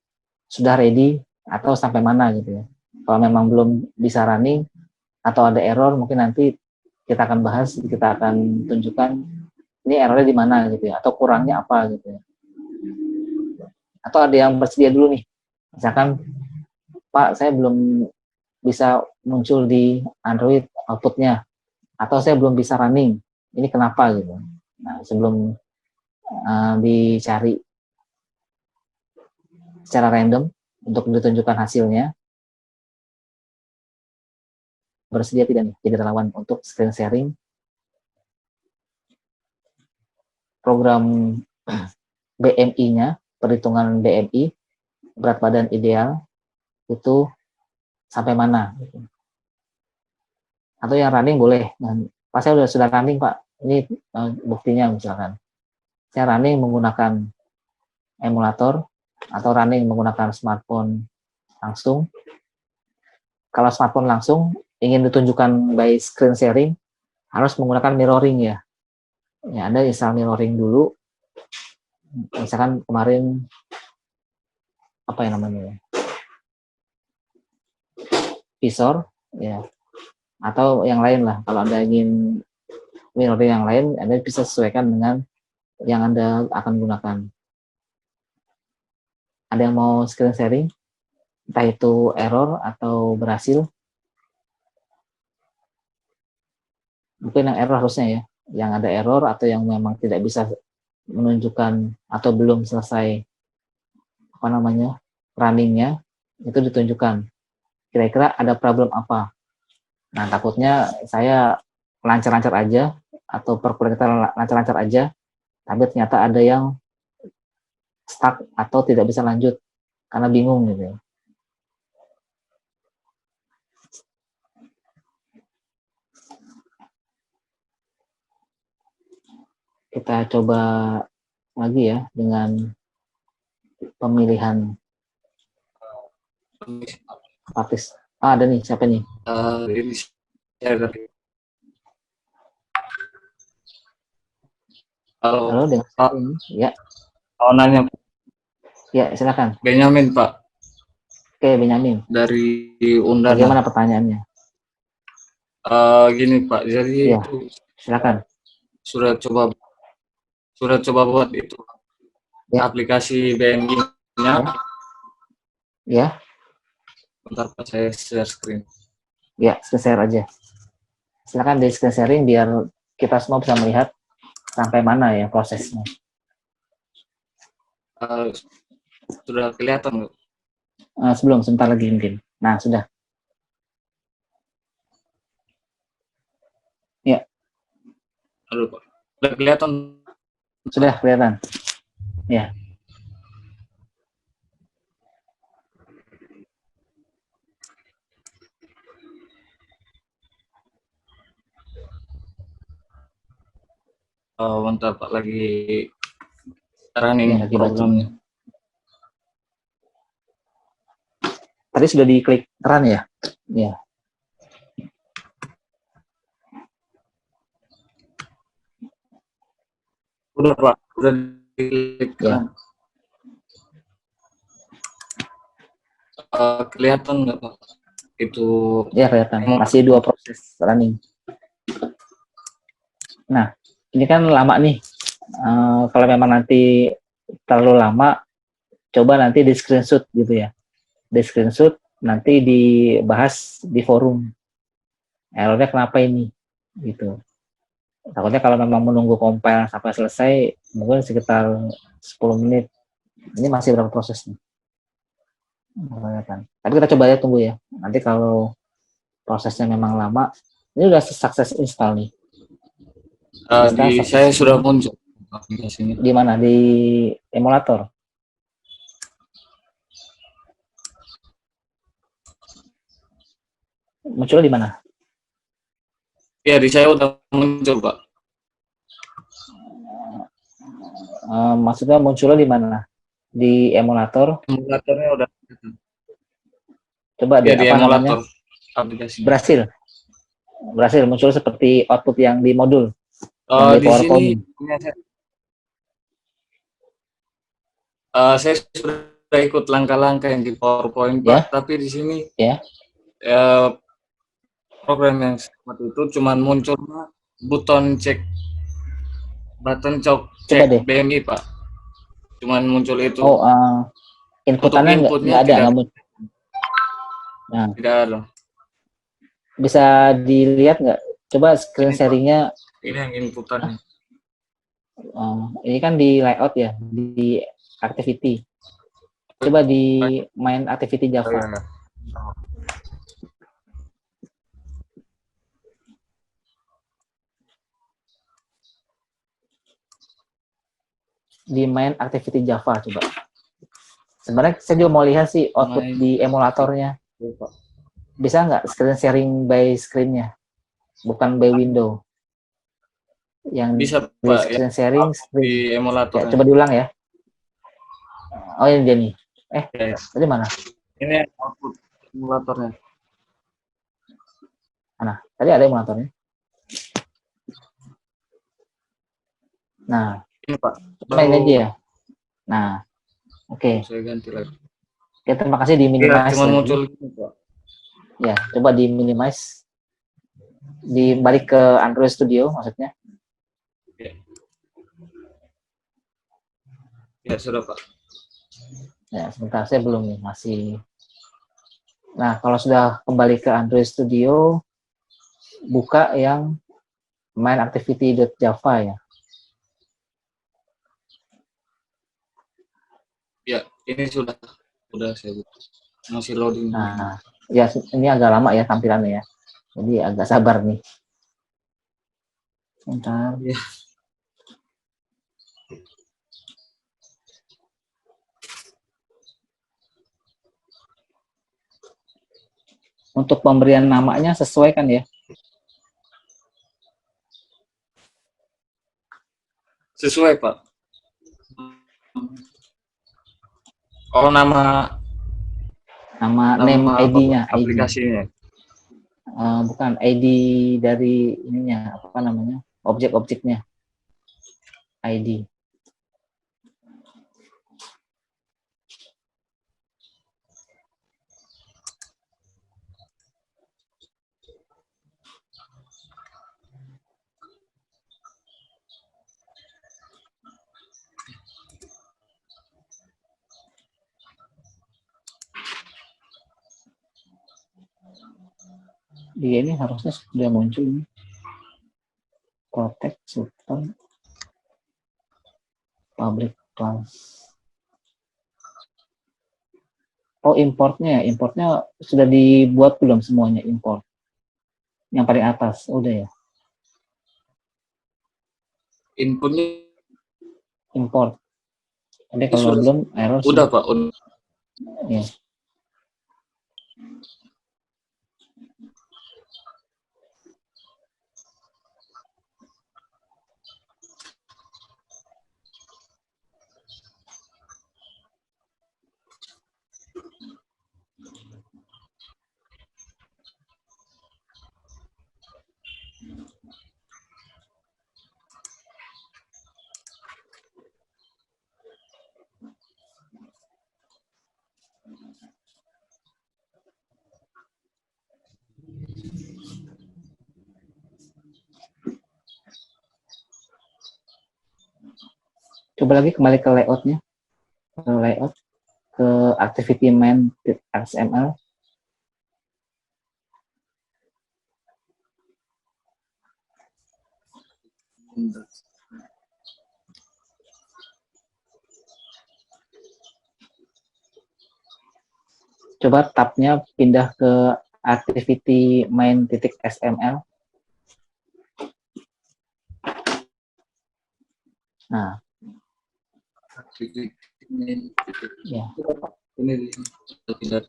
sudah ready atau sampai mana gitu ya. Kalau memang belum bisa running atau ada error, mungkin nanti kita akan bahas, kita akan tunjukkan ini errornya di mana gitu ya, atau kurangnya apa gitu ya. Atau ada yang bersedia dulu nih, misalkan Pak, saya belum bisa muncul di Android outputnya, atau saya belum bisa running, ini kenapa gitu. Nah, sebelum dicari secara random untuk ditunjukkan hasilnya, bersedia tidak nih jadi relawan untuk screen sharing program BMI-nya, perhitungan BMI, berat badan ideal, itu sampai mana gitu. Atau yang running boleh. Nah, Pak, saya sudah running Pak, ini buktinya misalkan saya running menggunakan emulator atau running menggunakan smartphone langsung. Kalau smartphone langsung ingin ditunjukkan by screen sharing, harus menggunakan mirroring ya. Ya, Anda install mirroring dulu. Misalkan kemarin apa yang namanya? Visor ya. Atau yang lain lah. Kalau Anda ingin mirroring yang lain, Anda bisa sesuaikan dengan yang Anda akan gunakan. Ada yang mau screen sharing? Entah itu error atau berhasil? Mungkin yang error harusnya ya. Yang ada error atau yang memang tidak bisa menunjukkan atau belum selesai apa namanya runningnya, itu ditunjukkan. Kira-kira ada problem apa? Nah, takutnya saya lancar-lancar aja atau perkuliahan kita lancar-lancar aja, tapi ternyata ada yang stuck atau tidak bisa lanjut karena bingung gitu. Kita coba lagi ya dengan pemilihan artis. Ada nih, siapa nih? Ini saya dari Halo, dengan Pak, ini? Ya, mau nanya ya silakan. Benyamin Pak Oke, Benyamin. dari Undana. Bagaimana pertanyaannya? Gini Pak, jadi Ya, itu silakan. sudah coba buat itu Ya. aplikasi BNI-nya. Ya, Bentar Pak, saya share screen. ya, screen share aja. Silakan di screen sharing biar kita semua bisa melihat sampai mana ya prosesnya. Sudah kelihatan nggak? Sebelum, sebentar lagi mungkin. Nah, sudah. Ya. Aduh Pak, sudah kelihatan. Sudah kelihatan. Ya. Bentar Pak, lagi running Ya, lagi programnya. Tadi sudah diklik run ya? Ya. Udah Pak, udah diklik Ya. run. Kelihatan nggak Pak? Itu Ya, kelihatan. Masih 2 proses running. Nah, ini kan lama nih. Kalau memang nanti terlalu lama, coba nanti di screenshot gitu ya. Di screenshot, nanti dibahas di forum. Errornya kenapa ini? Gitu. Takutnya kalau memang menunggu compile sampai selesai, mungkin sekitar 10 menit. Ini masih berapa prosesnya? Tapi kita coba ya, tunggu ya. Nanti kalau prosesnya memang lama, ini udah sukses install nih. Saya sudah muncul aplikasinya. Di mana? Di emulator? Muncul di mana? Ya, di saya udah muncul Pak. Maksudnya munculnya di mana? Di emulator? Emulatornya udah. Coba Ya, di apa emulator namanya? aplikasi. Berhasil muncul seperti output yang di modul. Yang di Di sini saya sudah ikut langkah-langkah yang di PowerPoint Pak, tapi di sini program yang seperti itu cuman munculnya button cek BMI Pak. Cuman muncul itu. Inputannya nggak ada, nggak muncul. Nah, tidak ada. Bisa dilihat nggak? Coba screen sharingnya. Ini yang inputannya. Ini kan di layout ya, di activity. Coba di main activity Java. Di main activity Java coba. Sebenarnya saya juga mau lihat sih output di emulatornya. Bisa nggak screen sharing by screen-nya? Bukan by window. Yang bisa di Pak, screen sharing di emulator. Ya, coba diulang ya. Oh, ini dia nih. Tadi mana? Ini output emulatornya. Mana? Tadi ada emulatornya. Nah, ini Pak. Main aja ya. Nah, oke. Saya ganti lagi. Oke, terima kasih di minimize cuma lagi. muncul gitu, Pak. Ya, coba di minimize. Dibalik ke Android Studio maksudnya. Ya, sudah Pak. Ya, sebentar, saya belum nih, masih. Nah, kalau sudah kembali ke Android Studio, buka yang main activity.java ya. Ya, ini sudah saya buka. Masih loading. Nah, ya ini agak lama ya tampilannya ya. Jadi agak sabar nih. Sebentar. Iya. Untuk pemberian namanya sesuai kan ya? Sesuai, Pak. Oh, nama Name apa, ID-nya, Pak? Aplikasinya. bukan ID dari ininya, apa namanya? Objek-objeknya. ID. Dia ini harusnya sudah muncul nih. Protect Super Public Class. Oh, importnya sudah dibuat belum semuanya import? Yang paling atas, udah ya? Inputnya Import. Tapi ini kalau sudah, belum error sih. udah, Pak. Udah. Ya. Coba lagi kembali ke layoutnya, ke activity main XML. Coba tabnya pindah ke activity main.xml. Nah, ya. Ini tidak.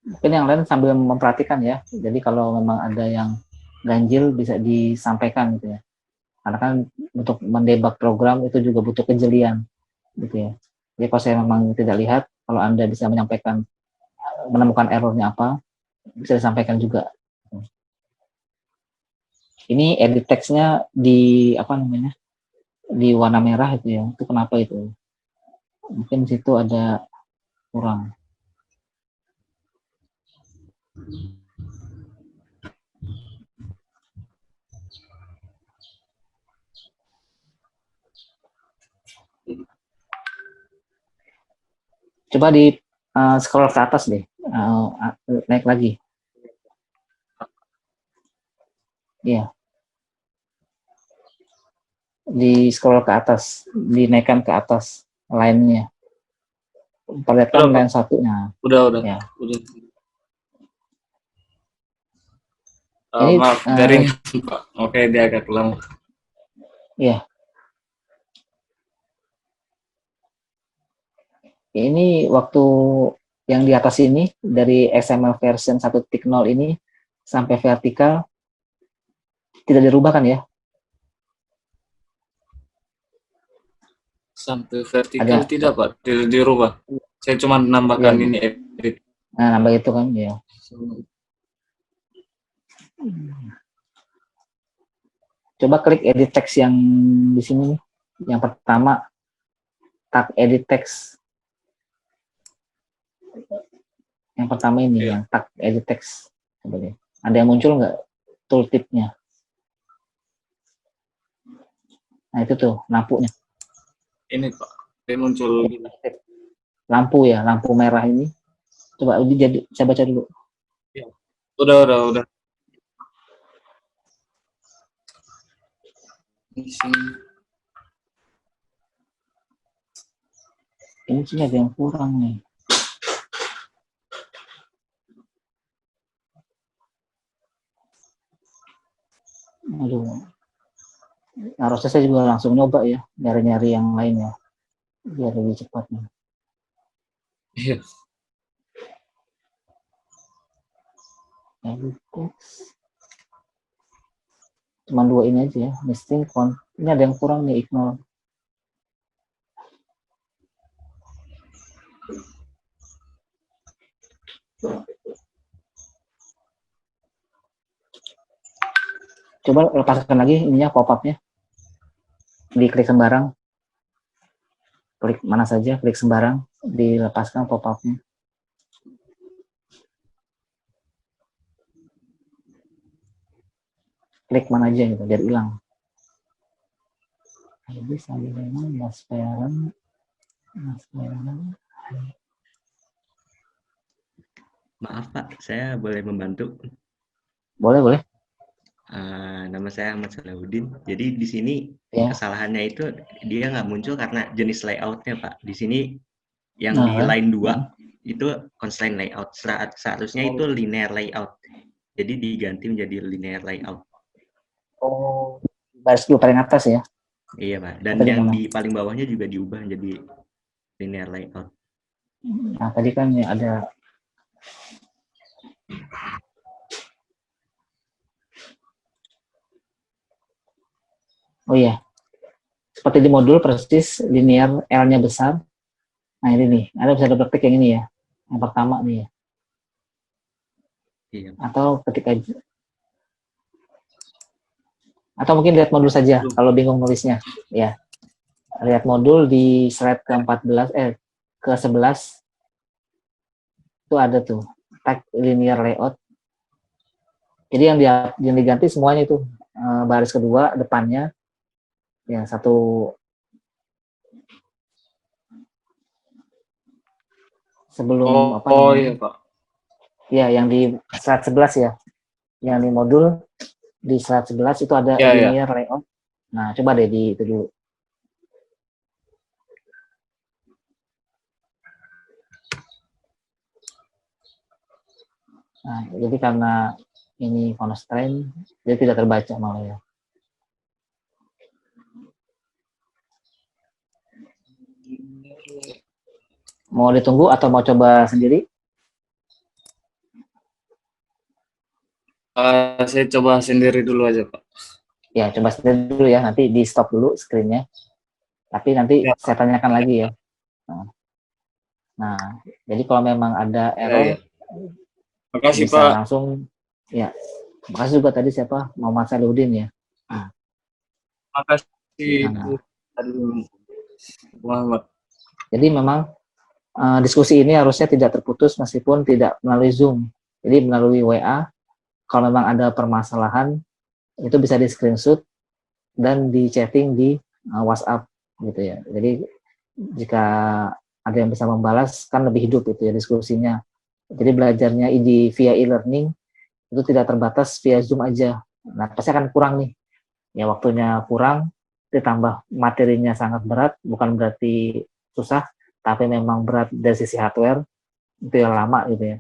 Mungkin yang lain sambil memperhatikan ya. Jadi kalau memang ada yang ganjil bisa disampaikan gitu ya. Karena kan untuk mendebug program itu juga butuh kejelian gitu ya. Jadi kalau saya memang tidak lihat, kalau Anda bisa menyampaikan, menemukan errornya apa, bisa disampaikan juga. Ini edit text-nya di apa namanya? Di warna merah itu ya. Itu kenapa itu? Mungkin di situ ada kurang. Coba di scroll ke atas deh, naik lagi. Iya. Di scroll ke atas, dinaikkan ke atas line-nya. Perlihatkan line satunya. Udah. Ya. Udah. Ini, Maaf, jaringan, Pak. Oke, dia agak lama. Iya. Ini waktu yang di atas ini, dari XML version 1.0 ini sampai vertikal, tidak dirubah kan ya? Sampai vertikal tidak, Pak. Tidak dirubah. Saya cuma nambahkan Ya. ini edit. Nah, nambah itu kan ya. Coba klik edit text yang di sini nih. Yang pertama, tag edit text. Yang pertama ini, yang tag edit text. Coba deh. Ada yang muncul nggak tooltip-nya? Nah, itu tuh, lampunya. Ini, Pak. Dia muncul. Lampu ya, lampu merah ini. Coba jadi saya baca dulu. Ya. Udah. Di sini. Ini sih ada yang kurang nih. Aduh. Harusnya saya juga langsung nyoba ya, nyari-nyari yang lain ya, biar lebih cepat nih. Iya. Cuman 2 ini aja ya, missing font. Ini ada yang kurang nih, ignore. Coba lepaskan lagi ininya, pop-up-nya. Diklik sembarang. Klik mana saja, klik sembarang, dilepaskan pop-up-nya. Klik mana aja gitu, biar hilang. Jadi sambil memang mas parent. Maaf Pak, saya boleh membantu? Boleh. Nama saya Ahmad Salahuddin. Jadi di sini Ya. kesalahannya itu dia nggak muncul karena jenis layoutnya Pak. Di sini yang Nah, di line 2 itu constraint layout. Seharusnya itu linear layout. Jadi diganti menjadi linear layout. Oh, baris 2 paling atas ya? Iya Pak. Dan Tadi yang mana? di paling bawahnya juga diubah jadi linear layout. Nah, tadi kan ya ada. Oh iya, seperti di modul persis linear L-nya besar. Nah ini nih, Anda bisa double klik yang ini ya, yang pertama nih ya. Iya. Atau mungkin lihat modul saja kalau bingung nulisnya ya. Lihat modul di slide ke-14 ke-11 itu ada tuh tag linear layout. Jadi yang diganti semuanya itu baris kedua depannya yang satu sebelum apa namanya? Iya Pak. Ya, yang di slide 11 ya. Yang di modul di slide 11 itu ada linear layout. Nah, coba deh di itu dulu. Nah, jadi karena ini constraint, dia tidak terbaca malah ya. Mau ditunggu atau mau coba sendiri? Saya coba sendiri dulu aja Pak. Ya, coba sendiri dulu ya. Nanti di stop dulu screen-nya. Tapi nanti saya tanyakan lagi ya. Nah, jadi kalau memang ada error, Makasih bisa Pak. langsung ya. Makasih juga tadi siapa? Muhammad Salahuddin ya. Makasih Muhammad. Jadi memang diskusi ini harusnya tidak terputus meskipun tidak melalui Zoom. Jadi melalui WA, kalau memang ada permasalahan, itu bisa di screenshot dan di chatting di WhatsApp gitu ya. Jadi jika ada yang bisa membalas, kan lebih hidup itu ya diskusinya. Jadi belajarnya via e-learning itu tidak terbatas via Zoom aja. Nah, pasti akan kurang nih. Ya waktunya kurang, ditambah materinya sangat berat, bukan berarti susah, tapi memang berat dari sisi hardware, itu yang lama gitu ya.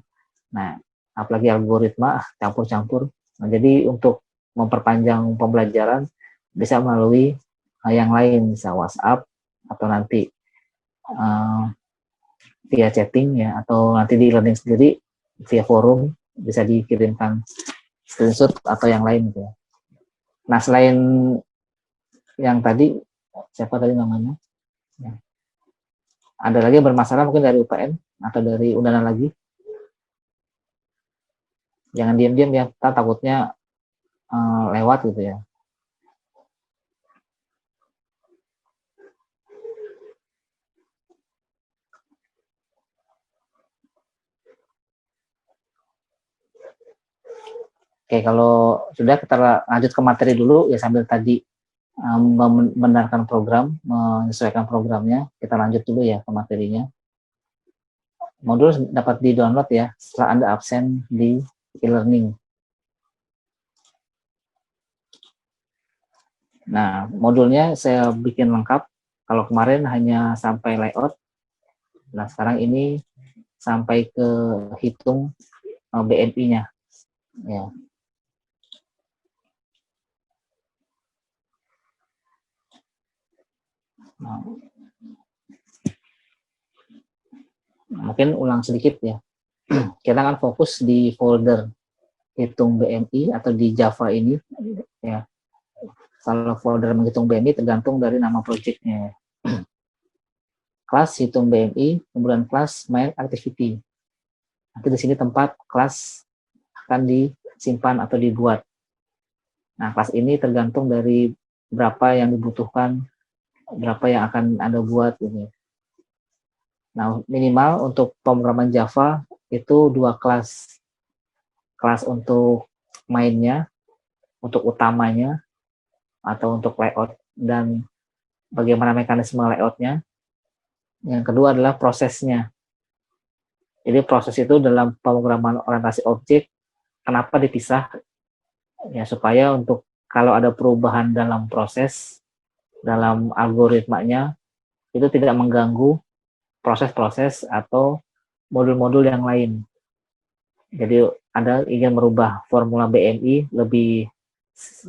Nah, apalagi algoritma, campur-campur. Nah, jadi untuk memperpanjang pembelajaran, bisa melalui yang lain, bisa WhatsApp, atau nanti via chatting ya, atau nanti di e-learning sendiri, via forum, bisa dikirimkan screenshot atau yang lain gitu ya. Nah, selain yang tadi, siapa tadi namanya? Ya. Ada lagi yang bermasalah mungkin dari UPN atau dari undangan lagi? Jangan diam-diam ya, kita takutnya lewat gitu ya. Oke, kalau sudah kita lanjut ke materi dulu ya, sambil tadi membenarkan program, menyesuaikan programnya, kita lanjut dulu ya ke materinya. Modul dapat di-download ya setelah Anda absen di e-learning. Nah, modulnya saya bikin lengkap. Kalau kemarin hanya sampai layout, nah sekarang ini sampai ke hitung BNI-nya. Ya. Nah, mungkin ulang sedikit ya. Kita akan fokus di folder hitung BMI atau di Java ini. Ya. Kalau folder menghitung BMI tergantung dari nama projectnya. Kelas hitung BMI, kemudian kelas main activity. Nanti di sini tempat kelas akan disimpan atau dibuat. Nah, kelas ini tergantung dari berapa yang dibutuhkan, berapa yang akan Anda buat. Gitu. Nah, minimal untuk pemrograman Java itu 2 kelas. Kelas untuk mainnya, untuk utamanya, atau untuk layout, dan bagaimana mekanisme layoutnya. Yang kedua adalah prosesnya. Jadi proses itu dalam pemrograman orientasi objek, kenapa dipisah? Ya, supaya untuk kalau ada perubahan dalam proses, dalam algoritmanya, itu tidak mengganggu proses-proses atau modul-modul yang lain. Jadi Anda ingin merubah formula BMI lebih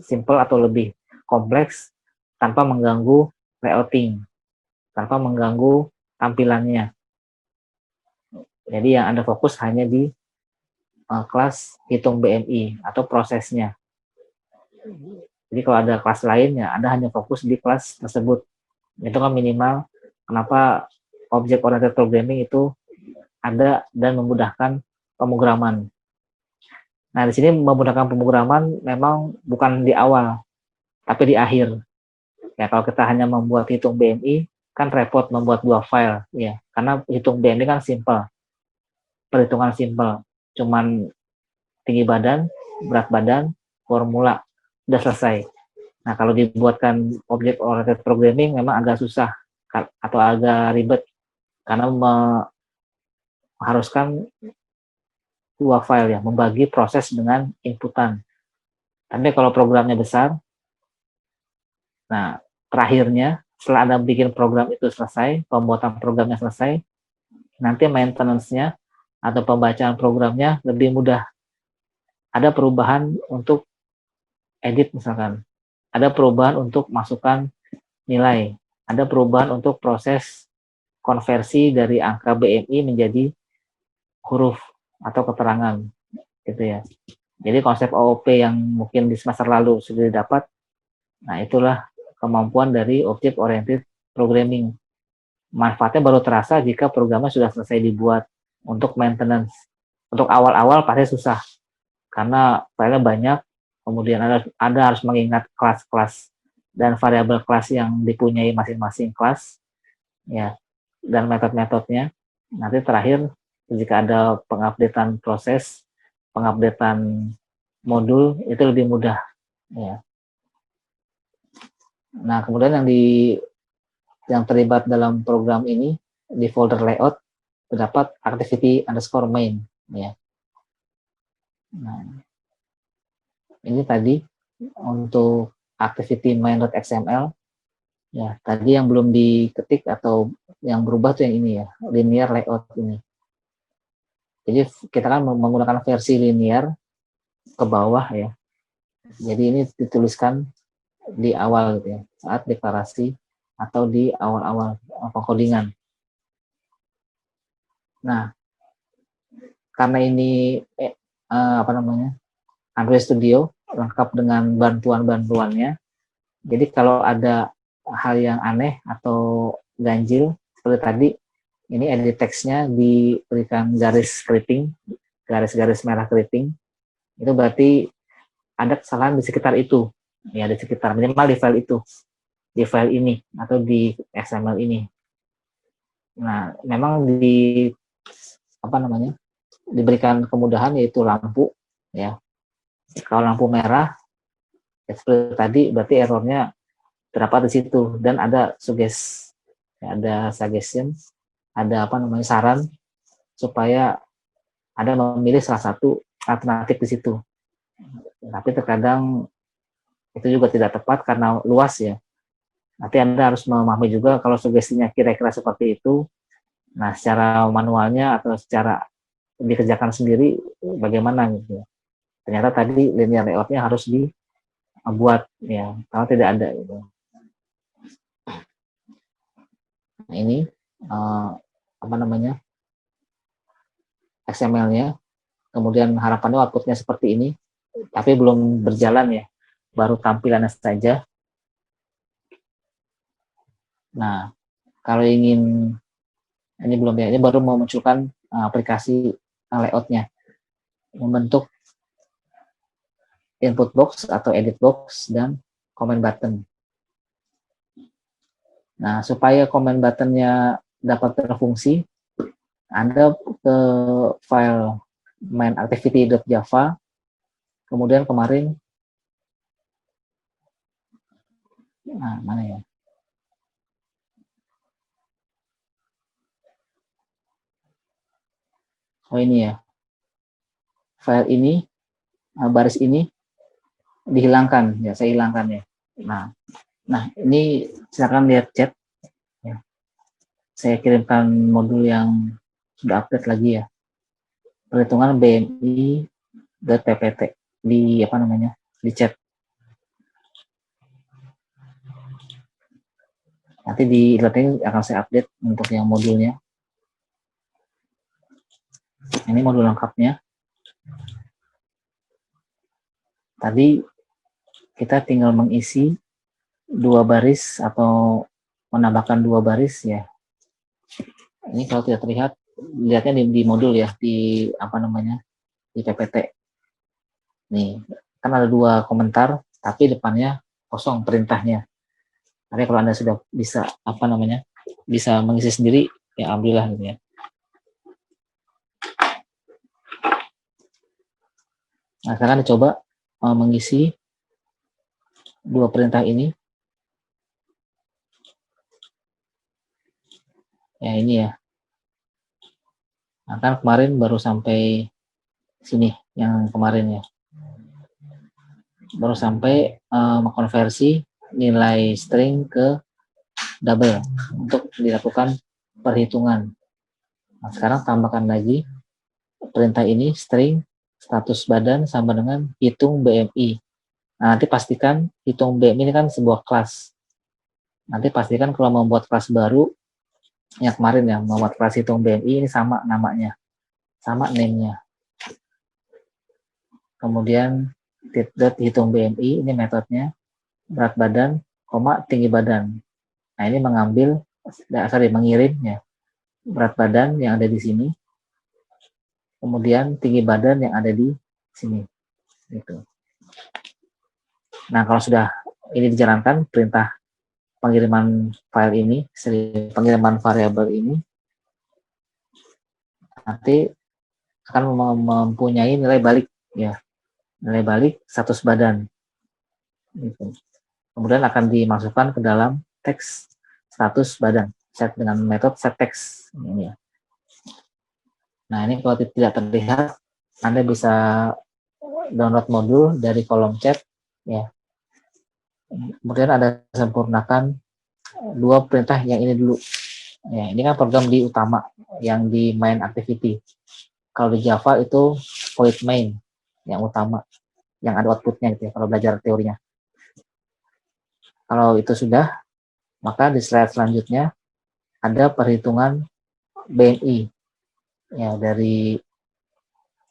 simple atau lebih kompleks tanpa mengganggu layouting, tanpa mengganggu tampilannya. Jadi yang Anda fokus hanya di kelas hitung BMI atau prosesnya. Jadi kalau ada kelas lain ya Anda hanya fokus di kelas tersebut. Itu kan minimal kenapa object oriented programming itu ada dan memudahkan pemrograman. Nah, di sini memudahkan pemrograman memang bukan di awal, tapi di akhir. Ya, kalau kita hanya membuat hitung BMI, kan repot membuat 2 file, ya. Karena hitung BMI kan simple. Perhitungan simple. Cuman tinggi badan, berat badan, formula, udah selesai. Nah, kalau dibuatkan object oriented programming memang agak susah atau agak ribet karena mengharuskan 2 file ya, membagi proses dengan inputan. Tapi kalau programnya besar, nah terakhirnya setelah Anda bikin program itu selesai, pembuatan programnya selesai, nanti maintenance-nya atau pembacaan programnya lebih mudah. Ada perubahan untuk edit misalkan, ada perubahan untuk masukkan nilai, ada perubahan untuk proses konversi dari angka BMI menjadi huruf atau keterangan, gitu ya. Jadi konsep OOP yang mungkin di semester lalu sudah didapat, nah itulah kemampuan dari Object Oriented Programming. Manfaatnya baru terasa jika programnya sudah selesai dibuat. Untuk maintenance, untuk awal-awal pasti susah, karena filenya banyak, kemudian Anda harus mengingat kelas-kelas dan variabel kelas yang dipunyai masing-masing kelas, ya, dan metode-metodenya. Nanti terakhir, jika ada pengupdatean proses, pengupdatean modul, itu lebih mudah, ya. Nah, kemudian yang terlibat dalam program ini di folder layout terdapat activity underscore main, ya. Nah, ini tadi untuk activity main.xml, ya. Tadi yang belum diketik atau yang berubah tuh yang ini ya, linear layout ini. Jadi kita kan menggunakan versi linear ke bawah ya. Jadi ini dituliskan di awal gitu ya, saat deklarasi atau di awal-awal pengkodingan. Nah, karena ini Android Studio lengkap dengan bantuan-bantuannya. Jadi kalau ada hal yang aneh atau ganjil seperti tadi, ini edit teksnya diberikan garis keriting, garis-garis merah keriting. Itu berarti ada kesalahan di sekitar itu, ya di sekitar minimal di file itu, di file ini atau di XML ini. Nah, memang diberikan kemudahan yaitu lampu, ya. Kalau lampu merah, ya seperti tadi, berarti errornya terdapat di situ dan ada ada suggestion, ada saran supaya Anda memilih salah satu alternatif di situ. Tapi terkadang itu juga tidak tepat karena luas ya. Nanti Anda harus memahami juga kalau sugestinya kira-kira seperti itu, nah secara manualnya atau secara dikerjakan sendiri bagaimana gitu. Ternyata tadi linear layout-nya harus dibuat ya, kalau tidak ada gitu. Nah, ini apa namanya? XML-nya. Kemudian harapannya output-nya seperti ini, tapi belum berjalan ya, baru tampilannya saja. Nah, kalau ingin, ini belum ya, ini baru memunculkan aplikasi layout-nya, membentuk input box atau edit box dan comment button. Nah, supaya comment button-nya dapat berfungsi, Anda ke file main activity.java, kemudian kemarin, nah mana ya? Oh ini ya, file ini, baris ini dihilangkan ya, saya hilangkan ya. Nah ini silakan lihat chat ya. Saya kirimkan modul yang sudah update lagi ya, perhitungan BMI.ppt di apa namanya, di chat. Nanti di ini akan saya update untuk yang modulnya. Ini modul lengkapnya. Tadi kita tinggal mengisi 2 baris atau menambahkan 2 baris ya. Ini kalau tidak terlihat, lihatnya di modul ya, di apa namanya, di PPT. Nih, kan ada 2 komentar, tapi depannya kosong perintahnya. Tapi kalau Anda sudah bisa apa namanya, bisa mengisi sendiri, ya alhamdulillah gitu ya. Nah, sekarang dicoba mengisi 2 perintah ini. Ya ini ya. Nah, kan kemarin baru sampai sini yang kemarin ya. Baru sampai mengkonversi nilai string ke double untuk dilakukan perhitungan. Nah, sekarang tambahkan lagi perintah ini, string status badan sama dengan hitung BMI. Nah, nanti pastikan hitung BMI ini kan sebuah kelas. Nanti pastikan kalau membuat kelas baru, yang kemarin ya, membuat kelas hitung BMI ini sama namanya, sama name-nya. Kemudian hitung BMI, ini metodenya, berat badan, tinggi badan. Nah, ini mengirim ya, berat badan yang ada di sini, kemudian tinggi badan yang ada di sini. Gitu. Nah, kalau sudah ini dijalankan, perintah pengiriman file ini, pengiriman variabel ini, nanti akan mempunyai nilai balik ya, nilai balik status badan. Gitu. Kemudian akan dimasukkan ke dalam teks status badan, set dengan metode setText ini ya. Nah, ini kalau tidak terlihat, Anda bisa download modul dari kolom chat ya. Kemudian ada sempurnakan 2 perintah yang ini dulu. Ya, ini kan program di utama yang di main activity. Kalau di Java itu void main yang utama, yang ada outputnya gitu ya, kalau belajar teorinya. Kalau itu sudah, maka di slide selanjutnya ada perhitungan BMI ya, dari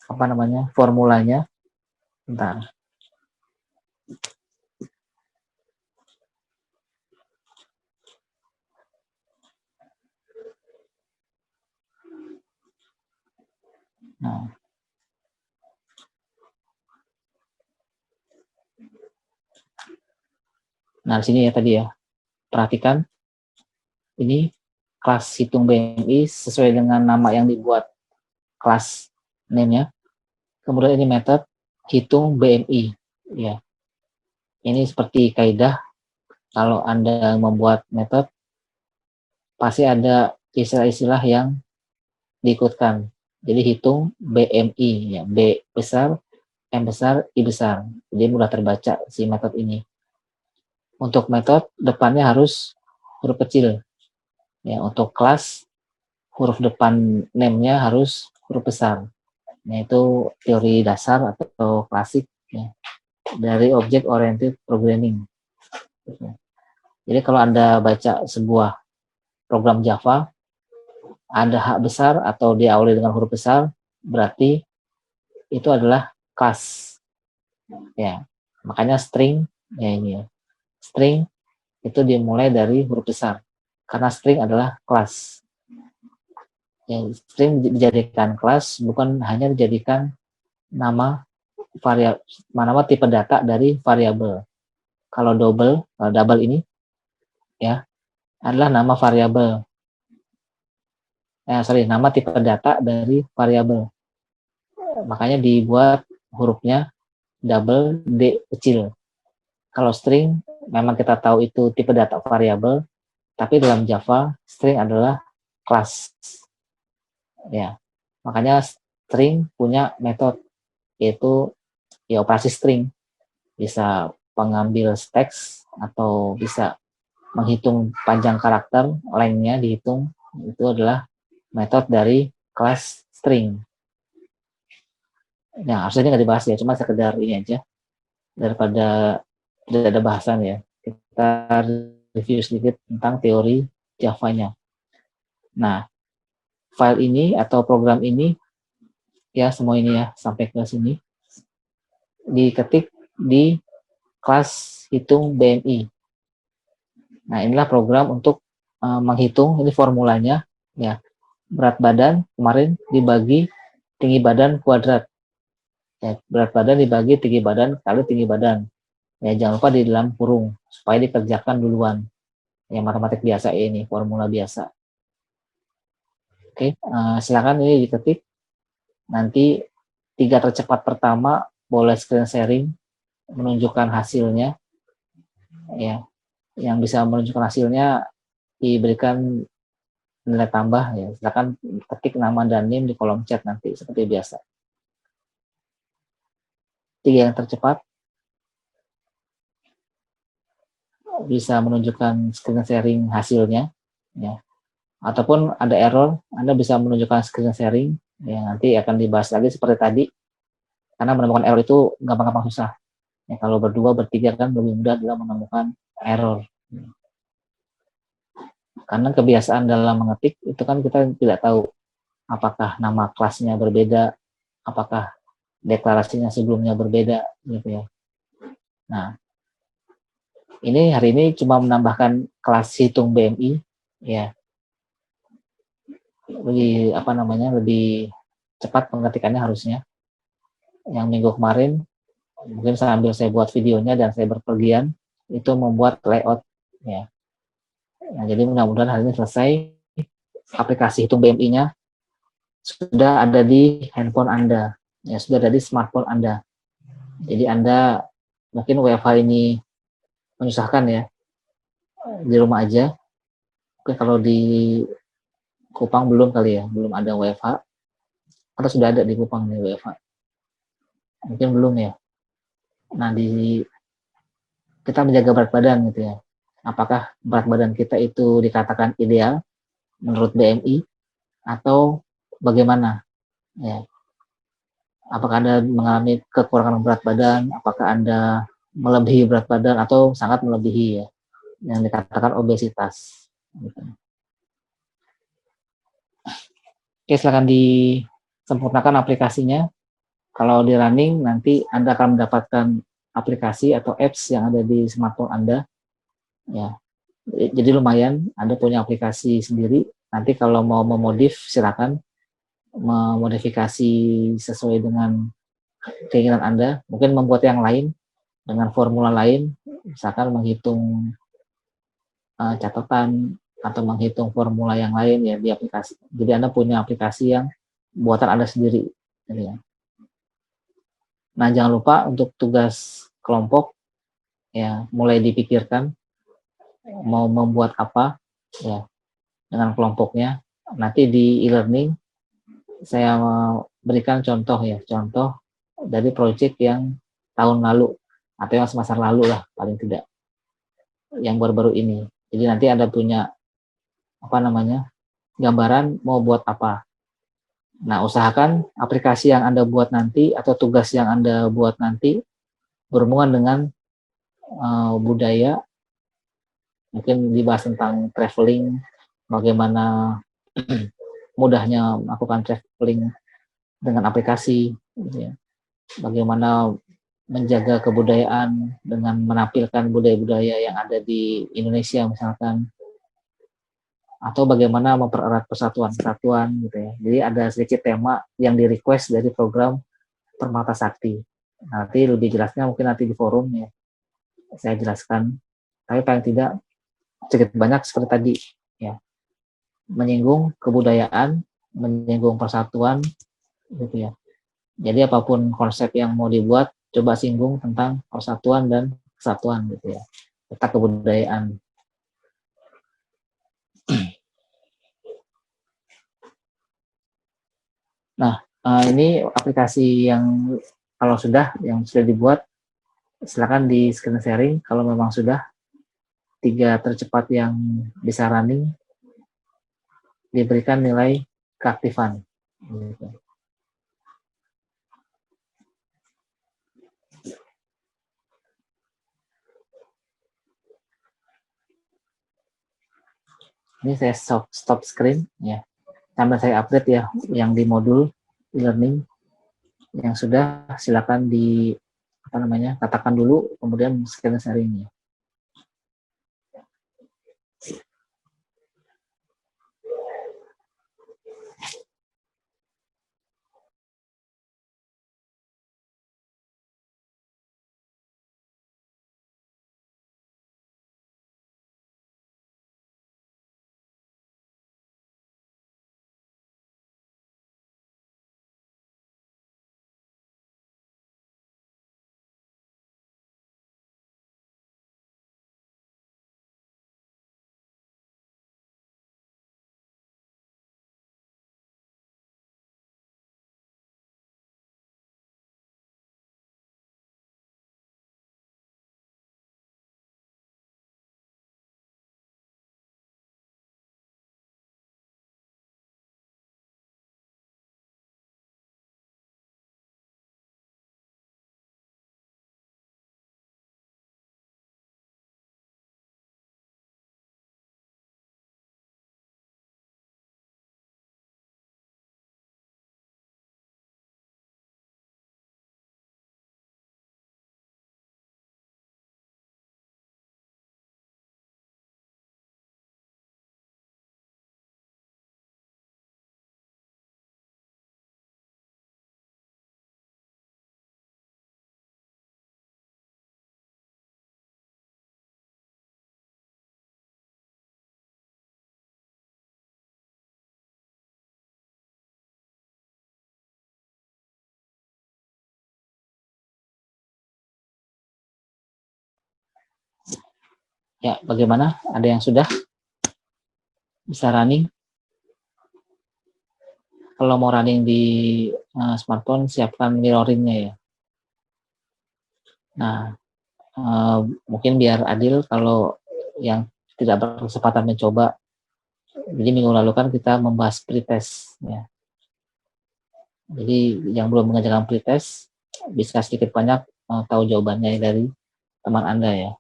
apa namanya, formulanya. Bentar. Nah, di sini ya tadi ya. Perhatikan ini kelas hitung BMI sesuai dengan nama yang dibuat, kelas name-nya. Kemudian ini metode hitung BMI ya. Ini seperti kaidah kalau Anda membuat metode pasti ada istilah-istilah yang diikutkan Jadi hitung BMI, ya, B besar, M besar, I besar. Jadi mudah terbaca si metode ini. Untuk metode depannya harus huruf kecil. Ya, untuk kelas huruf depan name-nya harus huruf besar. Nah, itu teori dasar atau klasik ya, dari Object Oriented Programming. Jadi kalau Anda baca sebuah program Java, ada hak besar atau diawali dengan huruf besar, berarti itu adalah kelas. Ya, makanya string, ya ini ya, string itu dimulai dari huruf besar, karena string adalah kelas. Ya, string dijadikan kelas bukan hanya dijadikan nama variabel, nama tipe data dari variabel. Kalau double ini ya adalah nama variabel. Nama tipe data dari variabel. Makanya dibuat hurufnya double D kecil. Kalau string memang kita tahu itu tipe data variabel, tapi dalam Java string adalah kelas. Ya. Makanya string punya metode yaitu ya operasi string, bisa pengambil teks atau bisa menghitung panjang karakter, length-nya dihitung, itu adalah metode dari kelas string. Nah, harusnya nggak dibahas ya, cuma sekedar ini aja, daripada tidak ada bahasan ya, kita review sedikit tentang teori Java-nya. Nah, file ini atau program ini, ya semua ini ya, sampai ke sini, diketik di kelas hitung BMI. Nah, inilah program untuk menghitung, ini formulanya, ya, berat badan kemarin dibagi tinggi badan kuadrat. Ya, berat badan dibagi tinggi badan kali tinggi badan. Ya, jangan lupa di dalam kurung, supaya dikerjakan duluan. Ya, matematik biasa ini, formula biasa. Oke, silakan ini diketik. Nanti 3 tercepat pertama boleh screen sharing, menunjukkan hasilnya. Ya, yang bisa menunjukkan hasilnya diberikan nilai tambah ya. Silakan ketik nama dan NIM di kolom chat nanti seperti biasa. 3 yang tercepat bisa menunjukkan screen sharing hasilnya ya. Ataupun ada error, Anda bisa menunjukkan screen sharing ya, nanti akan dibahas lagi seperti tadi. Karena menemukan error itu gampang-gampang susah. Ya, kalau berdua, bertiga kan lebih mudah dalam menemukan error. Karena kebiasaan dalam mengetik itu kan kita tidak tahu apakah nama kelasnya berbeda, apakah deklarasinya sebelumnya berbeda, gitu ya. Nah, ini hari ini cuma menambahkan kelas hitung BMI, ya, lebih cepat pengetikannya harusnya. Yang minggu kemarin, mungkin sambil saya buat videonya dan saya berpergian, itu membuat layout, ya. Nah, jadi mudah-mudahan hari ini selesai. Aplikasi hitung BMI-nya sudah ada di handphone Anda, ya, sudah ada di smartphone Anda. Jadi Anda mungkin WFH ini menyusahkan ya, di rumah aja. Oke, kalau di Kupang belum kali ya, belum ada WFH. Atau sudah ada di Kupang nih WFH? Mungkin belum ya. Nah, kita menjaga berat badan gitu ya. Apakah berat badan kita itu dikatakan ideal menurut BMI atau bagaimana? Ya. Apakah Anda mengalami kekurangan berat badan? Apakah Anda melebihi berat badan atau sangat melebihi ya? Yang dikatakan obesitas. Gitu. Oke, silakan disempurnakan aplikasinya. Kalau di running, nanti Anda akan mendapatkan aplikasi atau apps yang ada di smartphone Anda. Ya, jadi lumayan, Anda punya aplikasi sendiri. Nanti kalau mau memodif, silakan memodifikasi sesuai dengan keinginan Anda. Mungkin membuat yang lain dengan formula lain, misalkan menghitung catatan atau menghitung formula yang lain ya di aplikasi. Jadi Anda punya aplikasi yang buatan Anda sendiri. Gitu ya. Nah, jangan lupa untuk tugas kelompok ya mulai dipikirkan mau membuat apa ya dengan kelompoknya. Nanti di e-learning saya mau berikan contoh ya, contoh dari proyek yang tahun lalu atau yang semester lalu lah paling tidak, yang baru-baru ini. Jadi nanti Anda punya gambaran mau buat apa. Nah, usahakan aplikasi yang Anda buat nanti atau tugas yang Anda buat nanti berhubungan dengan budaya, mungkin dibahas tentang traveling, bagaimana mudahnya melakukan traveling dengan aplikasi, gitu ya. Bagaimana menjaga kebudayaan dengan menampilkan budaya-budaya yang ada di Indonesia misalkan, atau bagaimana mempererat persatuan-kesatuan gitu ya. Jadi ada sedikit tema yang di request dari program Permata Sakti. Nanti lebih jelasnya mungkin nanti di forum ya saya jelaskan. Tapi paling tidak sedikit banyak seperti tadi ya, menyinggung kebudayaan, menyinggung persatuan gitu ya. Jadi apapun konsep yang mau dibuat, coba singgung tentang persatuan dan kesatuan gitu ya, serta kebudayaan. Nah, ini aplikasi yang kalau yang sudah dibuat, silakan di screen sharing. Kalau memang sudah 3 tercepat yang bisa running, diberikan nilai keaktifan. Gitu. Ini saya stop screen ya, sambil saya update ya yang di modul e-learning yang sudah, silakan di katakan dulu, kemudian screen sharingnya. Ya, bagaimana? Ada yang sudah bisa running? Kalau mau running di smartphone, siapkan mirroringnya ya. Nah, mungkin biar adil kalau yang tidak berkesempatan mencoba, jadi minggu lalu kan kita membahas pretest ya. Jadi yang belum mengerjakan pretest bisa sedikit banyak tahu jawabannya dari teman Anda ya.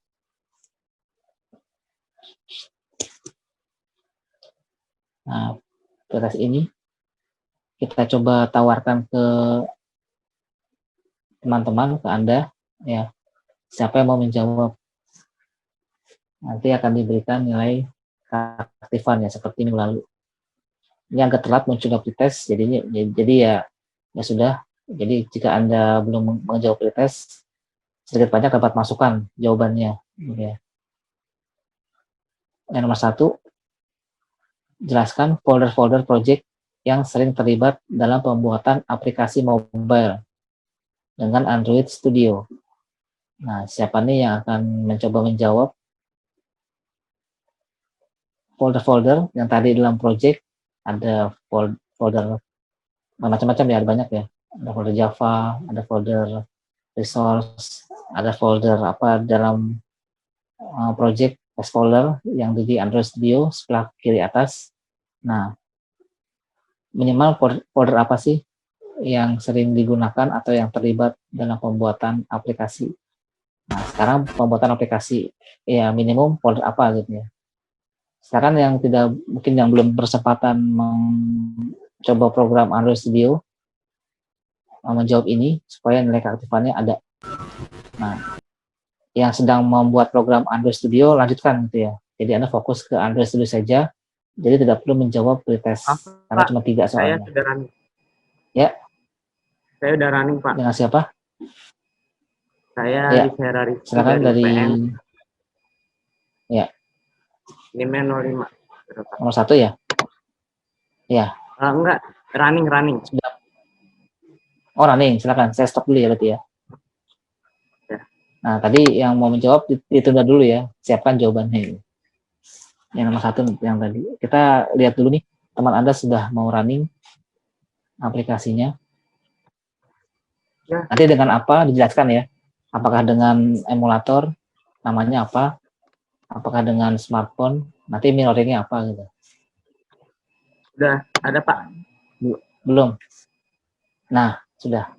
Nah, pretest ini kita coba tawarkan ke teman-teman, ke Anda ya. Siapa yang mau menjawab, nanti akan diberikan nilai keaktifan ya, seperti minggu lalu. Ini agak telat muncul pretest, jadi ya sudah. Jadi jika Anda belum menjawab pretest, sedikit banyak dapat masukan jawabannya. Ya. Yang nomor 1, jelaskan folder-folder project yang sering terlibat dalam pembuatan aplikasi mobile dengan Android Studio. Nah, siapa nih yang akan mencoba menjawab? Folder-folder yang tadi dalam project, ada folder macam-macam ya, ada banyak ya. Ada folder Java, ada folder resource, ada folder apa dalam project as folder yang di Android Studio sebelah kiri atas. Nah, minimal folder apa sih yang sering digunakan atau yang terlibat dalam pembuatan aplikasi. Nah, sekarang pembuatan aplikasi ya minimum folder apa gitu ya. Sekarang yang tidak mungkin yang belum berkesempatan mencoba program Android Studio menjawab ini supaya nilai keaktifannya ada. Nah, yang sedang membuat program Android Studio lanjutkan gitu ya. Jadi Anda fokus ke Android Studio saja. Jadi tidak perlu menjawab pretest karena cuma 3 soalnya. Saya sudah running. Ya. Saya udah running, Pak. Dengan siapa? Saya Ya. di Ferrari. Silakan dari UPN. Ya. NIM-nya 05. Nomor 1 ya? Ya. Enggak, running. Sudah. Oh, running. Silakan. Saya stop dulu ya berarti ya. Ya. Nah, tadi yang mau menjawab ditunda dulu ya. Siapkan jawabannya. Yang nomor 1 yang tadi. Kita lihat dulu nih. Teman Anda sudah mau running aplikasinya. Ya. Nanti dengan apa dijelaskan ya. Apakah dengan emulator, namanya apa? Apakah dengan smartphone? Nanti mirroringnya apa gitu. Sudah ada, Pak. Belum. Nah, sudah.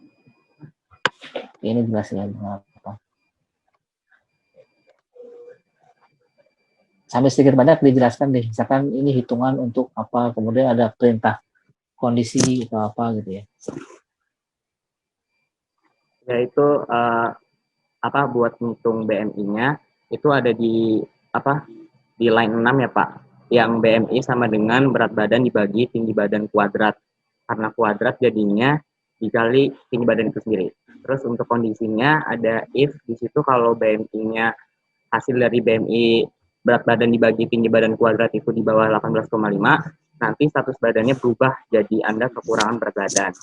Ini jelasnya dengan apa. Sampai sedikit banyak dijelaskan deh. Misalkan ini hitungan untuk apa, kemudian ada perintah kondisi atau apa gitu ya. Yaitu buat ngitung BMI-nya itu ada di line 6 ya, Pak. Yang BMI sama dengan berat badan dibagi tinggi badan kuadrat. Karena kuadrat jadinya dikali tinggi badan itu sendiri. Terus untuk kondisinya ada if di situ kalau BMI-nya hasil dari BMI berat badan dibagi tinggi badan kuadrat itu di bawah 18,5, nanti status badannya berubah jadi Anda kekurangan berat badan.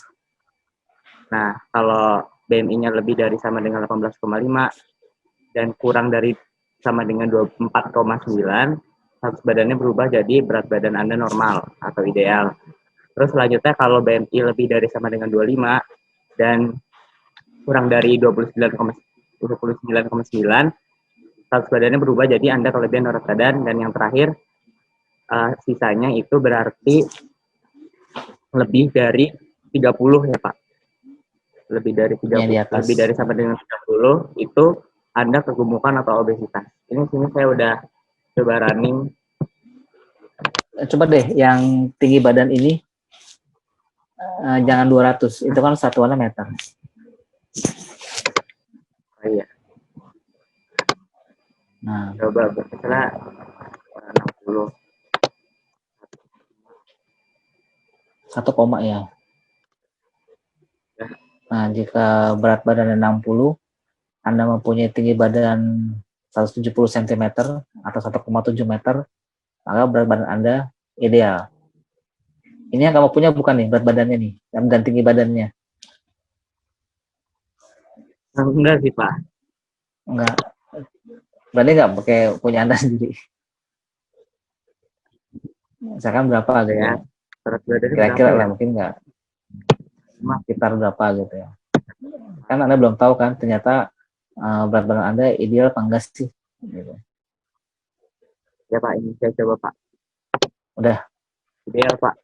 Nah, kalau BMI-nya lebih dari sama dengan 18,5 dan kurang dari sama dengan 24,9, status badannya berubah jadi berat badan Anda normal atau ideal. Terus selanjutnya kalau BMI lebih dari sama dengan 25 dan kurang dari 29,9, status badannya berubah jadi Anda kelebihan berat badan. Dan yang terakhir, sisanya itu berarti lebih dari 30 ya, Pak. Lebih dari 30, lebih dari sama dengan 30 itu Anda kegemukan atau obesitas. Ini sini saya udah coba running. Coba deh yang tinggi badan ini jangan 200, itu kan satuannya meter. Oh, iya. Nah, coba misalnya 60. 1 koma ya. Nah, jika berat badan 60, Anda mempunyai tinggi badan 170 cm atau 1,7 meter, maka berat badan Anda ideal. Ini yang kamu punya bukan nih berat badannya nih, dan tinggi badannya? Enggak sih, Pak. Enggak. Berarti enggak pakai punya Anda sendiri. Misalkan berapa gitu ya? Berat badannya Kira-kira berapa lah, ya? mungkin enggak. Sekitar berapa gitu ya. Kan Anda belum tahu kan, ternyata berat badan Anda ideal apa enggak sih? Gitu. Ya, Pak, ini saya coba, Pak. Udah? Ideal, Pak.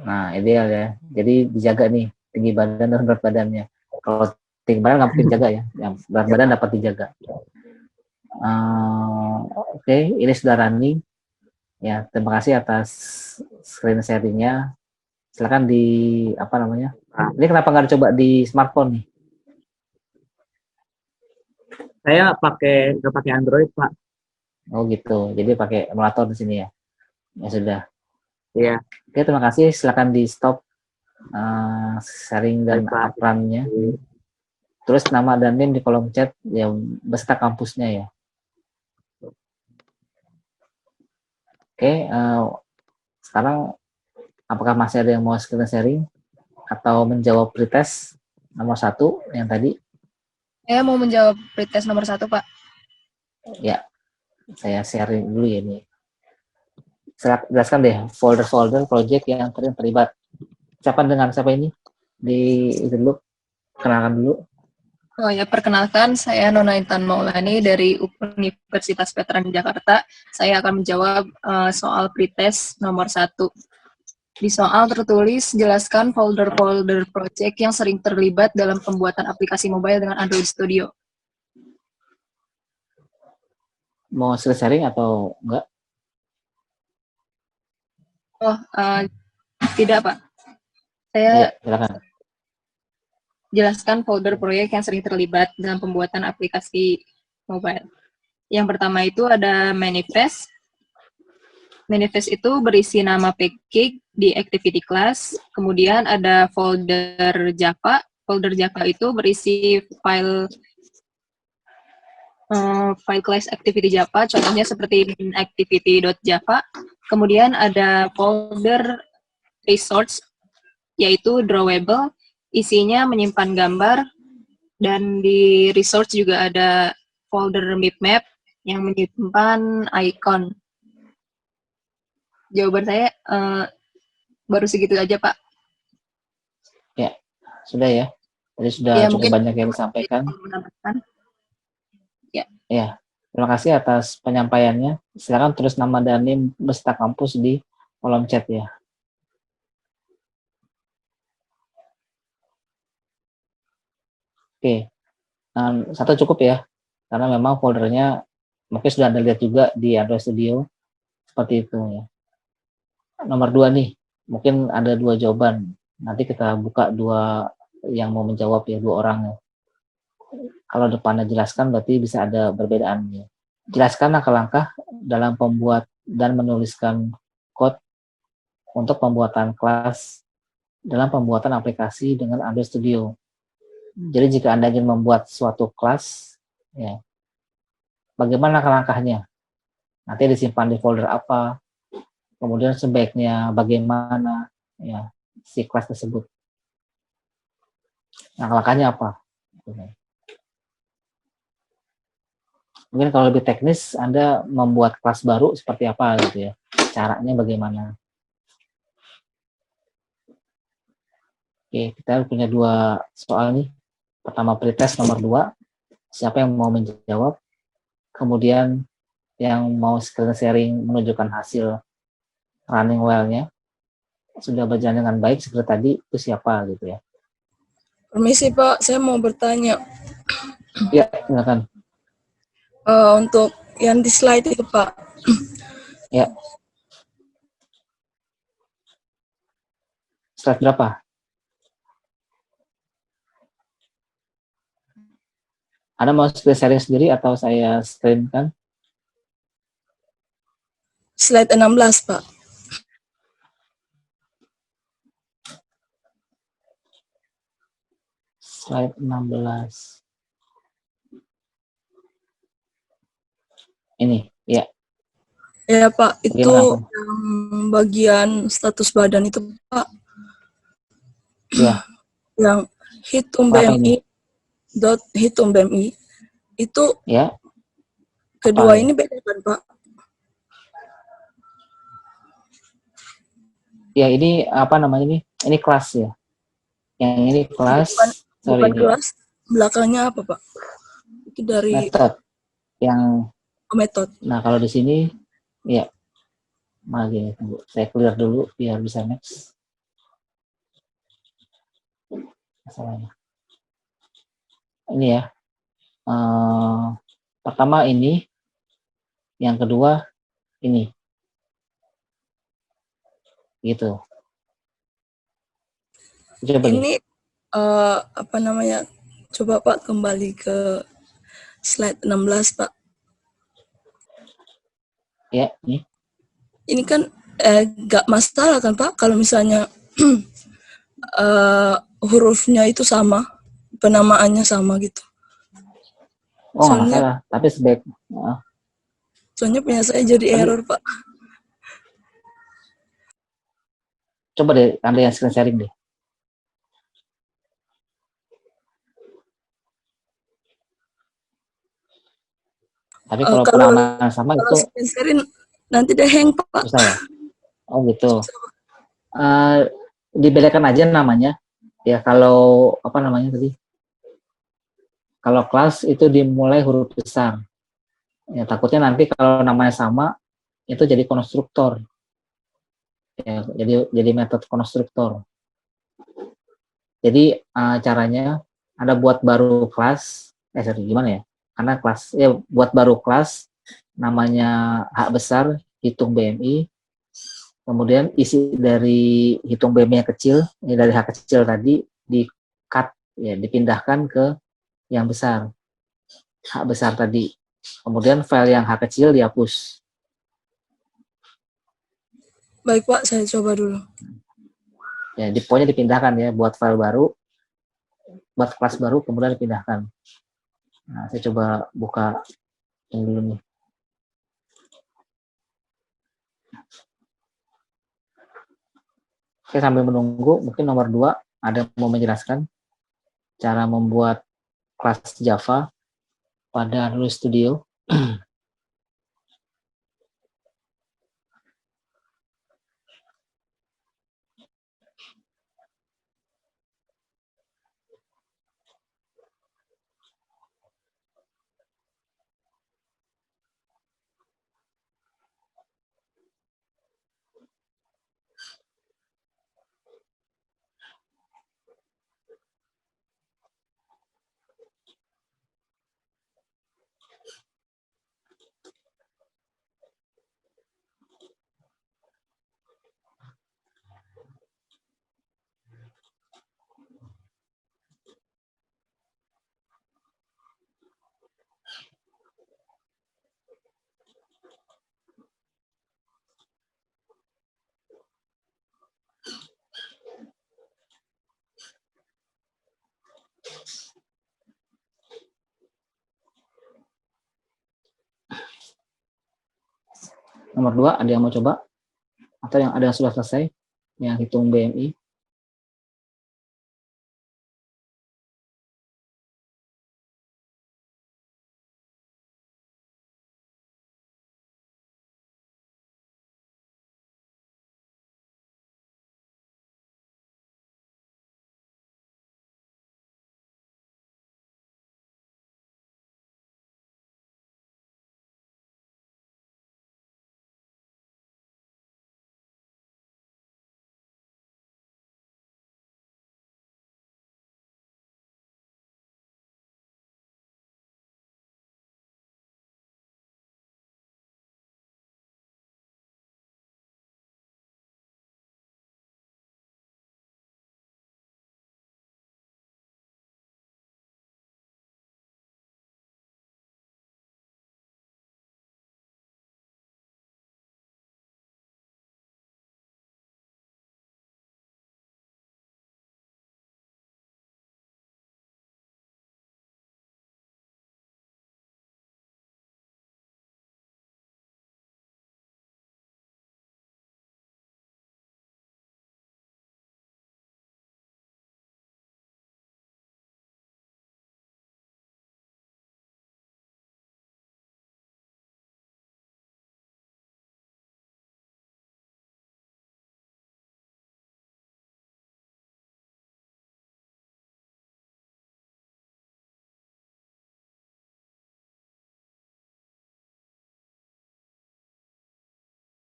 Nah, ideal ya. Jadi dijaga nih tinggi badan dan berat badannya. Kalau tinggi badan nggak mungkin dijaga ya. Yang berat badan dapat dijaga. Oke, ini sudah running. Ya, terima kasih atas screen sharingnya. Silakan di apa namanya? Ini kenapa nggak dicoba di smartphone nih? Saya nggak pakai Android, Pak. Oh gitu. Jadi pakai emulator di sini ya. Ya sudah. Iya. Oke, terima kasih. Silakan di stop sharing dan upload-nya. Terus nama dan name di kolom chat ya beserta kampusnya ya. Oke, sekarang apakah masih ada yang mau screen sharing atau menjawab pretest nomor 1 yang tadi? Saya mau menjawab pretest nomor 1, Pak. Ya, saya sharing dulu ya ini. Saya jelaskan deh folder-folder project yang terlibat. Siapa dengan siapa ini? Di itu dulu, kenalkan dulu. Oh ya, perkenalkan saya Nona Intan Maulani dari Universitas Veteran Jakarta. Saya akan menjawab soal pretest nomor 1. Di soal tertulis, jelaskan folder-folder project yang sering terlibat dalam pembuatan aplikasi mobile dengan Android Studio. Mau sharing atau enggak? Oh, tidak Pak. Iya, Saya silakan. jelaskan folder proyek yang sering terlibat dalam pembuatan aplikasi mobile. Yang pertama itu ada manifest. Manifest itu berisi nama package di activity class. Kemudian ada folder Java. Folder Java itu berisi file class activity Java. Contohnya seperti activity.java. Kemudian ada folder resource, yaitu drawable. Isinya menyimpan gambar. Dan di resource juga ada folder bitmap yang menyimpan icon. Jawaban saya baru segitu aja, Pak. Ya, sudah ya. Jadi sudah Ya, cukup mungkin banyak yang disampaikan. Ya. Ya, terima kasih atas penyampaiannya. Silakan tulis nama dan NIM beserta kampus di kolom chat ya. Oke, satu cukup ya, karena memang foldernya mungkin sudah Anda lihat juga di Android Studio, seperti itu ya. Nomor 2 nih, mungkin ada 2 jawaban. Nanti kita buka 2 yang mau menjawab ya, 2 orang ya. Kalau depannya jelaskan berarti bisa ada perbedaan ya. Jelaskan langkah-langkah dalam membuat dan menuliskan code untuk pembuatan kelas dalam pembuatan aplikasi dengan Android Studio. Jadi jika Anda ingin membuat suatu kelas, ya, bagaimana langkah-langkahnya? Nanti disimpan di folder apa? Kemudian sebaiknya bagaimana ya si kelas tersebut? Langkah-langkahnya apa? Mungkin kalau lebih teknis, Anda membuat kelas baru seperti apa gitu ya? Caranya bagaimana? Oke, kita punya 2 soal nih. Pertama pretest nomor 2. Siapa yang mau menjawab? Kemudian yang mau screen sharing menunjukkan hasil running well-nya sudah berjalan dengan baik seperti tadi, itu siapa gitu ya. Permisi Pak, saya mau bertanya. Ya, silakan. Untuk yang di slide itu Pak. Ya. Slide berapa? Anda mau screen sharing sendiri atau saya screen kan? Slide 16 Pak. Slide 16. Ini, ya. Ya Pak, itu Gimana, yang bagian status badan itu Pak. Ya. Yang hitung BMI hitung BMI itu ya. kedua ini beda kan Pak? Ya, ini apa namanya nih? Ini kelas ya. Yang ini kelas. Bukan kelas. Belakangnya apa Pak? Itu dari metode. Yang metode. Nah, kalau di sini ya. Mari tunggu. Saya clear dulu biar bisa next. Masalahnya. Ini ya. Pertama ini. Yang kedua ini. Gitu. Coba ini apa namanya? Coba Pak kembali ke slide 16 Pak. Ya, ini. Ini kan gak masalah kan Pak kalau misalnya hurufnya itu sama, penamaannya sama gitu. Oh, nggak masalah, tapi sebaiknya. Soalnya punya saya jadi error Pak. Coba deh, Anda yang screen sharing deh. Tapi kalau penamaan sama itu screen sharing nanti deh hang Pak. Susah ya? Oh gitu. dibedakan aja namanya. Ya kalau apa namanya tadi? Kalau kelas itu dimulai huruf besar. Ya takutnya nanti kalau namanya sama itu jadi konstruktor. Ya, jadi metode konstruktor. Jadi caranya ada buat baru kelas, gimana ya? Karena kelas ya buat baru kelas namanya hak besar hitung BMI. Kemudian isi dari hitung BMI yang kecil, ini dari hak kecil tadi di cut ya dipindahkan ke yang besar. Hak besar tadi. Kemudian file yang hak kecil dihapus. Baik Pak, saya coba dulu. Ya, pokoknya dipindahkan ya buat file baru, buat kelas baru kemudian dipindahkan. Nah, saya coba buka ini dulu nih. Oke, sambil menunggu, mungkin nomor 2 ada yang mau menjelaskan cara membuat kelas Java pada Visual Studio. Nomor 2 ada yang mau coba? Atau yang ada yang sudah selesai? Yang hitung BMI?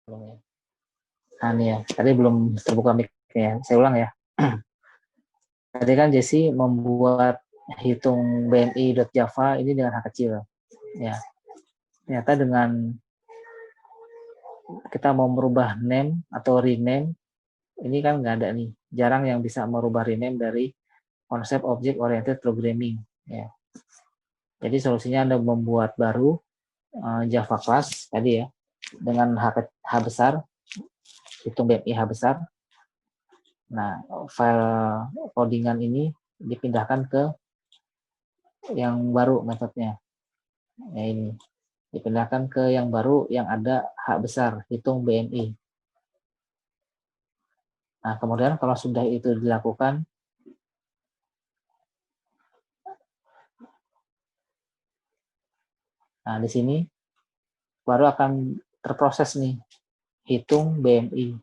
Nah, nih ya, tadi belum terbuka mic-nya. Saya ulang ya. Tadi kan Jesse membuat hitung BMI.java ini dengan hak kecil. Ya, ternyata dengan kita mau merubah name atau rename, ini kan nggak ada nih. Jarang yang bisa merubah rename dari konsep object oriented programming. Ya. Jadi solusinya Anda membuat baru Java class tadi ya, dengan H besar, hitung BMI H besar. Nah, file codingan ini dipindahkan ke yang baru metodenya. Ya ini, dipindahkan ke yang baru yang ada H besar, hitung BMI. Nah, kemudian kalau sudah itu dilakukan, nah di sini baru akan terproses nih, hitung BMI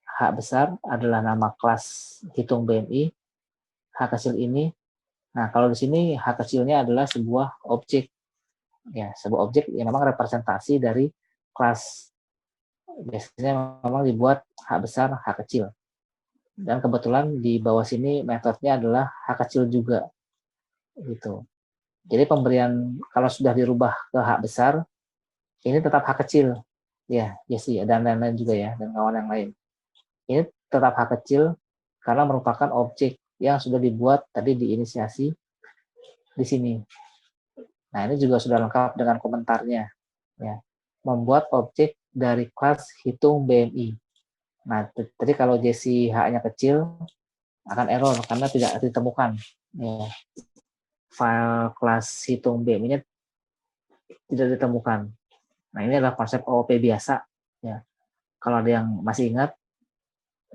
H H besar adalah nama kelas hitung BMI, H kecil ini. Nah, kalau di sini H kecilnya adalah sebuah objek, ya, sebuah objek yang memang representasi dari kelas. Biasanya memang dibuat H besar, H kecil. Dan kebetulan di bawah sini metodenya adalah H kecil juga, gitu. Jadi pemberian kalau sudah dirubah ke H besar, ini tetap H kecil, ya, Jesse, dan lain-lain juga ya, dan kawan yang lain. Ini tetap H kecil karena merupakan objek yang sudah dibuat tadi diinisiasi di sini. Nah, ini juga sudah lengkap dengan komentarnya, ya. Membuat objek dari kelas hitung BMI. Nah, tadi kalau Jesse H-nya kecil akan error karena tidak ditemukan, ya. File kelas hitung BMI-nya tidak ditemukan. Nah, ini adalah konsep OOP biasa, ya. Kalau ada yang masih ingat,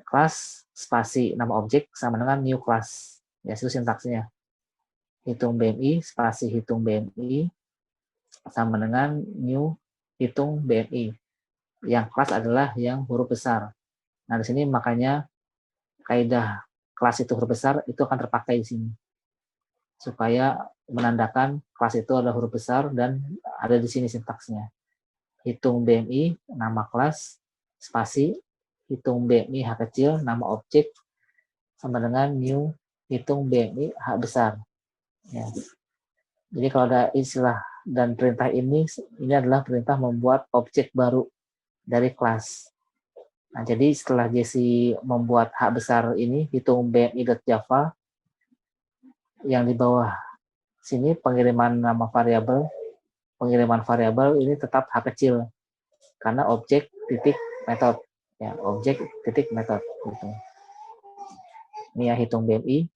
kelas spasi nama objek sama dengan new class, ya, itu sintaksnya. Hitung BMI spasi hitung BMI sama dengan new hitung BMI. Yang kelas adalah yang huruf besar. Nah, di sini makanya kaidah kelas itu huruf besar itu akan terpakai di sini. Supaya menandakan kelas itu adalah huruf besar dan ada di sini sintaksnya. Hitung BMI, nama kelas, spasi, hitung BMI H kecil, nama objek, sama dengan new hitung BMI H besar. Ya. Jadi kalau ada istilah dan perintah ini adalah perintah membuat objek baru dari kelas. Nah, jadi setelah Jesse membuat H besar ini, hitung BMI.java, yang di bawah sini pengiriman nama variabel, pengiriman variabel ini tetap H kecil, karena objek titik metode, ya, objek titik metode. Gitu. Ini ya hitung BMI,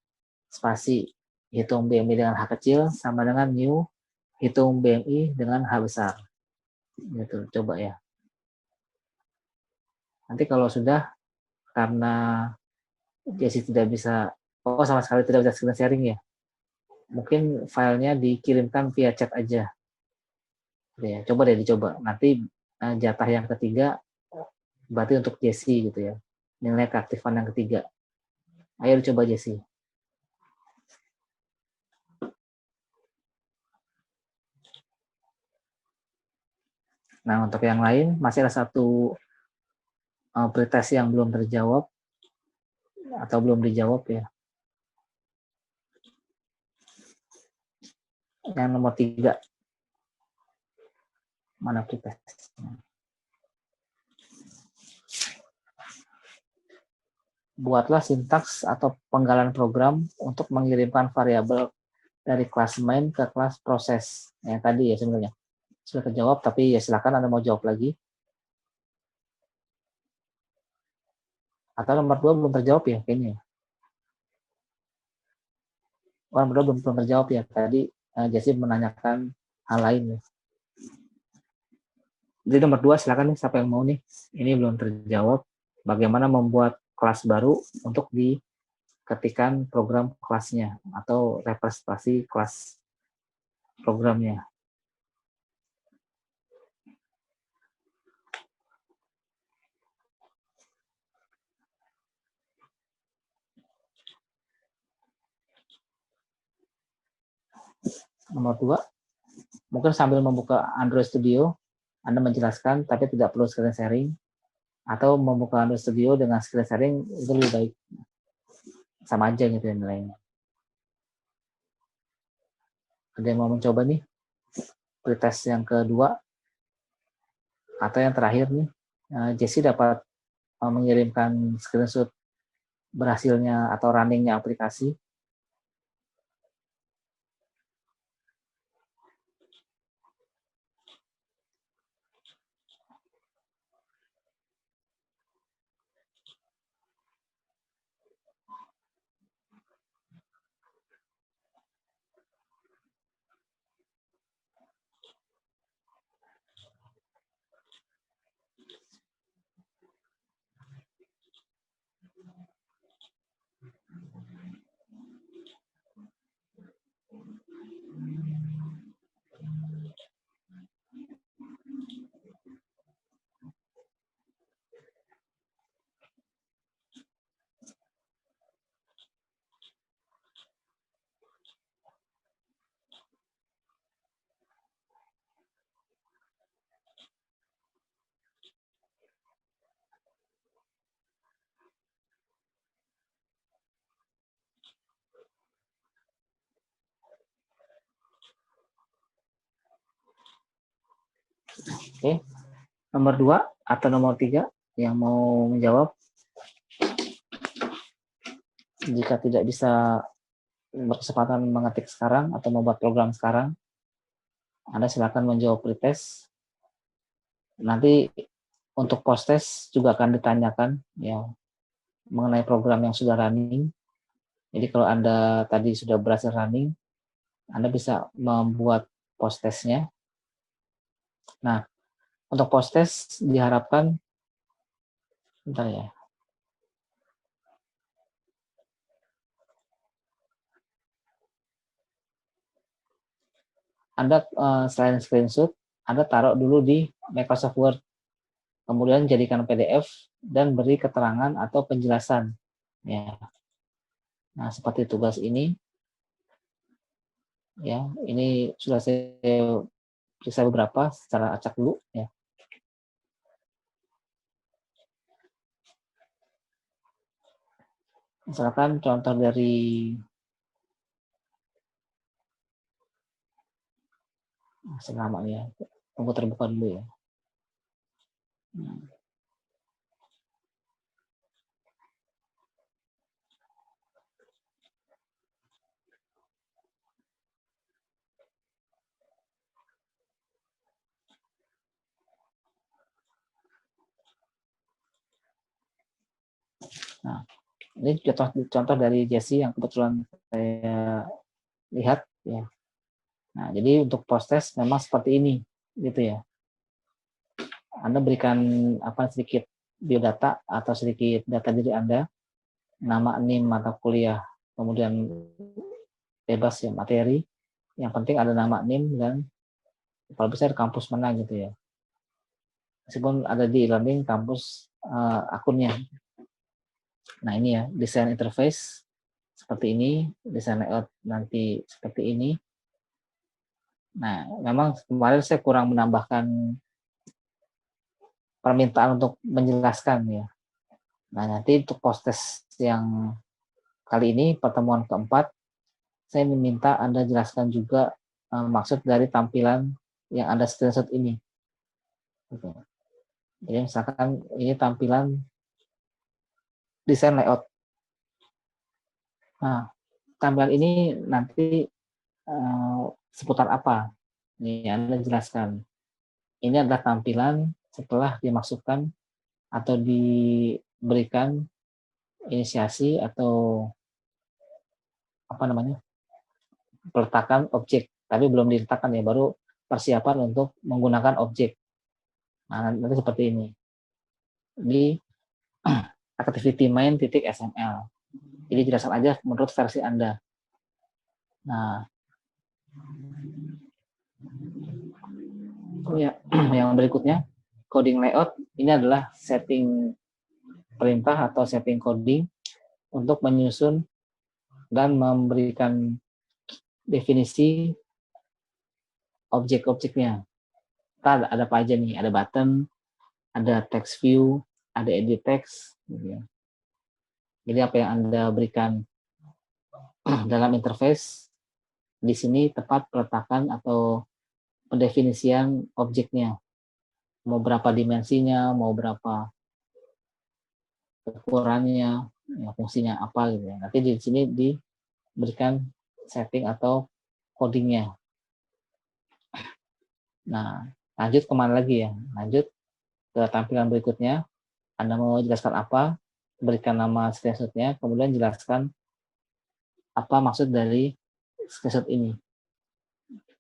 spasi hitung BMI dengan H kecil sama dengan new hitung BMI dengan H besar. Gitu, coba ya. Nanti kalau sudah, karena Jesse tidak bisa, sama sekali tidak bisa screen sharing ya, mungkin filenya dikirimkan via chat aja. Ya, coba deh dicoba. Nanti jatah yang ketiga berarti untuk Jesse gitu ya. Nilai keaktifan yang ketiga. Ayo coba Jesse. Nah, untuk yang lain masih ada satu pretest yang belum terjawab atau belum dijawab ya. Yang nomor 3. Mana pretest? Buatlah sintaks atau penggalan program untuk mengirimkan variabel dari kelas main ke kelas proses. Yang tadi ya sebenarnya. Sudah terjawab, tapi ya silakan Anda mau jawab lagi. Atau nomor 2 belum terjawab ya kayaknya. Nomor 2 belum terjawab ya. Tadi Jesse menanyakan hal lain ya. Jadi nomor 2 silakan nih siapa yang mau nih. Ini belum terjawab. Bagaimana membuat kelas baru untuk diketikkan program kelasnya atau representasi kelas programnya. Nomor 2, mungkin sambil membuka Android Studio, Anda menjelaskan tapi tidak perlu screen sharing, atau membuka Android Studio dengan screen sharing itu lebih baik. Sama aja gitu yang lainnya. Ada yang mau mencoba nih? Pretest yang kedua atau yang terakhir nih, Jesse dapat mengirimkan screenshot berhasilnya atau runningnya aplikasi. Oke. Nomor 2 atau nomor 3 yang mau menjawab? Jika tidak bisa berkesempatan mengetik sekarang atau membuat program sekarang, Anda silakan menjawab pretest. Nanti untuk post-test juga akan ditanyakan ya mengenai program yang sudah running. Jadi kalau Anda tadi sudah berhasil running, Anda bisa membuat post-testnya. Nah, untuk post-test diharapkan, bentar ya, Anda selain screenshot, Anda taruh dulu di Microsoft Word, kemudian jadikan PDF dan beri keterangan atau penjelasan. Ya. Nah, seperti tugas ini, ya, ini sudah saya periksa beberapa secara acak dulu, ya. Misalkan contoh dari selama ya, tunggu terbuka dulu ya. Nah, ini contoh dari Jesse yang kebetulan saya lihat ya. Nah, jadi untuk post-test memang seperti ini gitu ya. Anda berikan sedikit biodata atau sedikit data diri Anda, nama, NIM, mata kuliah, kemudian bebas ya materi. Yang penting ada nama, NIM, dan kalau bisa kampus mana gitu ya. Meskipun ada di e-learning kampus akunnya. Nah ini ya, desain interface seperti ini, desain layout nanti seperti ini. Nah, memang kemarin saya kurang menambahkan permintaan untuk menjelaskan ya. Nah, nanti untuk post-test yang kali ini, pertemuan keempat, saya meminta Anda jelaskan juga maksud dari tampilan yang Anda screenshot ini. Gitu. Jadi misalkan ini tampilan desain layout. Nah, tampilan ini nanti seputar apa? Ini Anda jelaskan. Ini adalah tampilan setelah dimasukkan atau diberikan inisiasi atau peletakan objek, tapi belum diletakkan ya, baru persiapan untuk menggunakan objek. Nah, nanti seperti ini. Di activity main.xml. Jadi jelaskan aja menurut versi Anda. Nah, yang berikutnya, coding layout. Ini adalah setting perintah atau setting coding untuk menyusun dan memberikan definisi objek-objeknya. Ada apa aja nih? Ada button, ada text view, ada edit text. Gitu ya. Jadi apa yang Anda berikan dalam interface, di sini tepat peletakan atau pendefinisian objeknya. Mau berapa dimensinya, mau berapa ukurannya, ya, fungsinya apa gitu ya. Nanti di sini diberikan setting atau codingnya. Nah, lanjut kemana lagi ya? Lanjut ke tampilan berikutnya. Anda mau jelaskan apa? Berikan nama screenshot-nya, kemudian jelaskan apa maksud dari screenshot ini.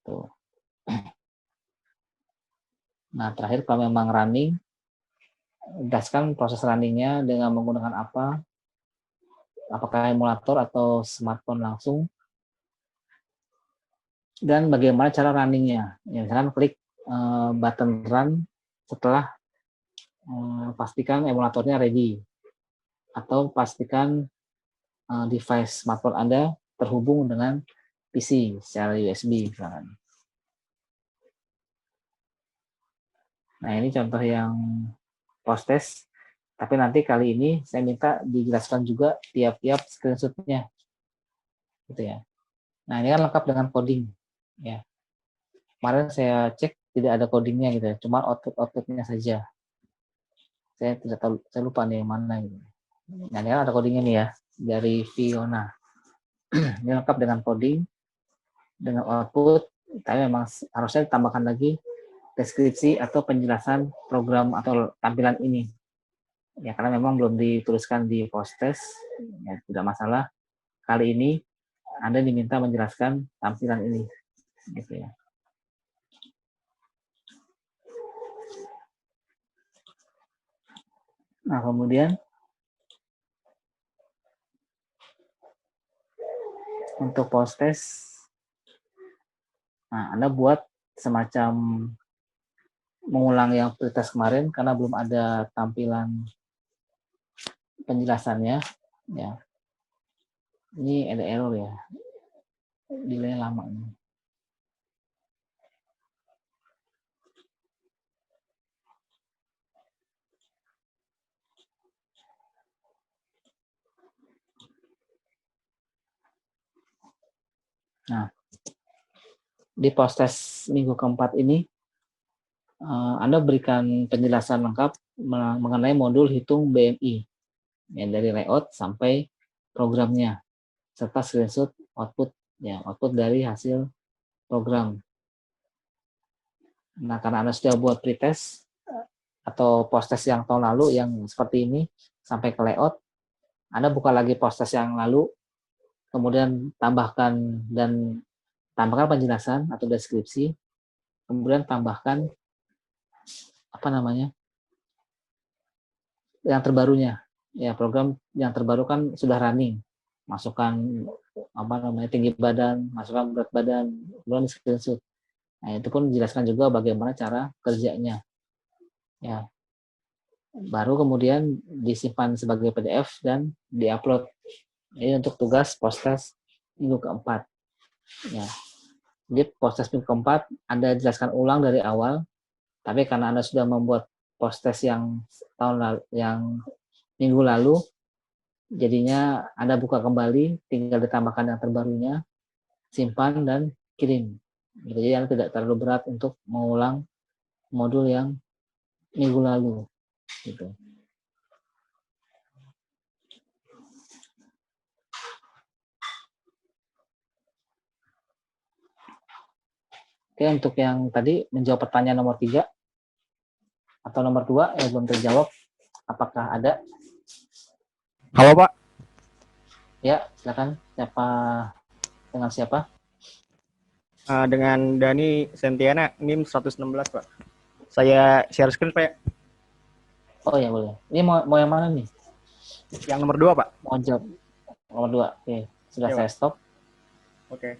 Tuh. Nah, terakhir kalau memang running, jelaskan proses runningnya dengan menggunakan apa, apakah emulator atau smartphone langsung, dan bagaimana cara runningnya. Ya, misalkan klik button run setelah pastikan emulatornya ready, atau pastikan device smartphone Anda terhubung dengan PC secara USB misalkan. Nah, ini contoh yang post-test, tapi nanti kali ini saya minta dijelaskan juga tiap-tiap screenshot-nya. Gitu ya. Nah, ini kan lengkap dengan coding. Ya. Kemarin saya cek tidak ada codingnya gitu ya, cuma outputnya saja. Saya tidak tahu, saya lupa nih yang mana gitu. Nah, ini kan ada codingnya nih ya dari Fiona. Ini lengkap dengan coding, dengan output, tapi memang harusnya ditambahkan lagi deskripsi atau penjelasan program atau tampilan ini. Ya, karena memang belum dituliskan di post test, ya tidak masalah. Kali ini Anda diminta menjelaskan tampilan ini, gitu ya. Nah, kemudian untuk post test, nah, Anda buat semacam mengulang yang pretest kemarin karena belum ada tampilan penjelasannya. Ya, ini ada error ya, delay lama ini. Nah, di post test minggu keempat ini, Anda berikan penjelasan lengkap mengenai modul hitung BMI, ya, dari layout sampai programnya, serta screenshot output, ya, output dari hasil program. Nah, karena Anda sudah buat pretest atau post test yang tahun lalu yang seperti ini sampai ke layout, Anda buka lagi post test yang lalu, kemudian tambahkan penjelasan atau deskripsi, kemudian tambahkan yang terbarunya. Ya, program yang terbaru kan sudah running. Masukkan tinggi badan, masukkan berat badan, kemudian screenshot. Nah, itu pun dijelaskan juga bagaimana cara kerjanya. Ya. Baru kemudian disimpan sebagai PDF dan diupload. Ini untuk tugas post test minggu keempat. Ya. Di post test minggu keempat Anda jelaskan ulang dari awal, tapi karena Anda sudah membuat post test yang minggu lalu, jadinya Anda buka kembali, tinggal ditambahkan yang terbarunya, simpan dan kirim. Jadi Anda tidak terlalu berat untuk mengulang modul yang minggu lalu. Gitu. Oke, untuk yang tadi menjawab pertanyaan nomor 3 atau nomor 2 yang belum terjawab, apakah ada? Halo Pak. Ya, silakan. Dengan siapa? Dengan Dani Sentiana, NIM 116 Pak. Saya share screen Pak. Oh ya, boleh. Ini mau yang mana nih? Yang nomor 2 Pak. Mau jawab nomor 2. Oke, sudah ya, saya Pak. stop. Oke.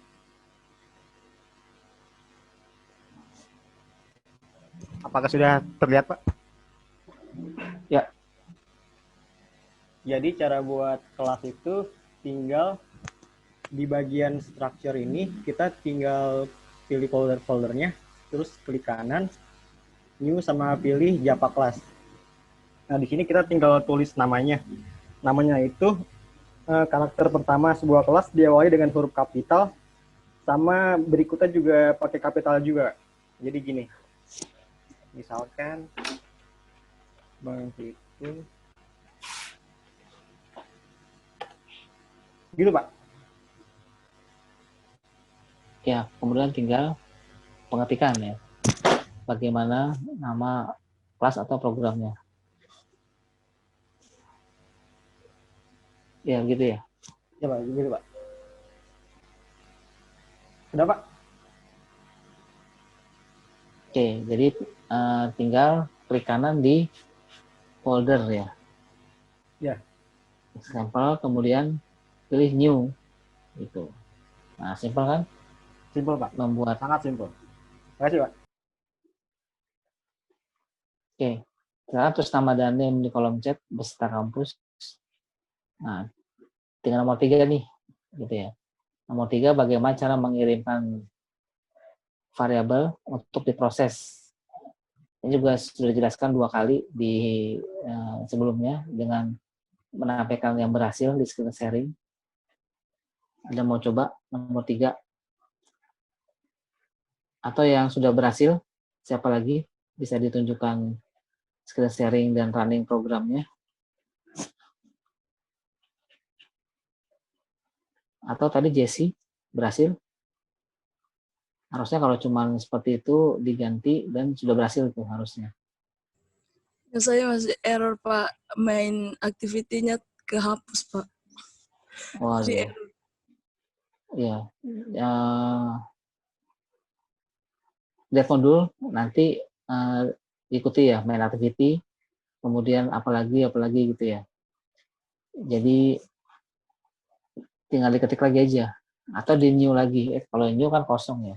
Apakah sudah terlihat Pak? Ya. Jadi cara buat kelas itu tinggal di bagian structure ini kita tinggal pilih folder-foldernya, terus klik kanan, new sama pilih Java class. Nah di sini kita tinggal tulis namanya. Namanya itu karakter pertama sebuah kelas diawali dengan huruf kapital, sama berikutnya juga pakai kapital juga. Jadi gini, misalkan Bang itu gitu Pak. Ya, kemudian tinggal pengetikan ya. Bagaimana nama kelas atau programnya. Ya, gitu ya. Ya Pak, gitu Pak. Sudah Pak? Oke, jadi tinggal klik kanan di folder ya. Ya. Sampel, kemudian pilih new gitu. Nah, simpel kan? Simpel Pak. Membuat sangat simpel. Terima kasih Pak. Oke. Sekarang terus nama dan name di kolom chat beserta kampus. Nah, tinggal nomor 3 nih, gitu ya. Nomor 3 bagaimana cara mengirimkan variabel untuk diproses. Ini juga sudah dijelaskan 2 kali di sebelumnya dengan menampilkan yang berhasil di screen sharing. Anda mau coba nomor 3 atau yang sudah berhasil Siapa lagi? Bisa ditunjukkan screen sharing dan running programnya. Atau tadi Jesse berhasil? Harusnya kalau cuma seperti itu diganti dan sudah berhasil tuh harusnya. Ya, saya masih error Pak, main activity-nya kehapus Pak. Waduh. Ya, dulu nanti ikuti ya main activity, kemudian apalagi gitu ya. Jadi tinggal diketik lagi aja atau di new lagi. Kalau new kan kosong ya.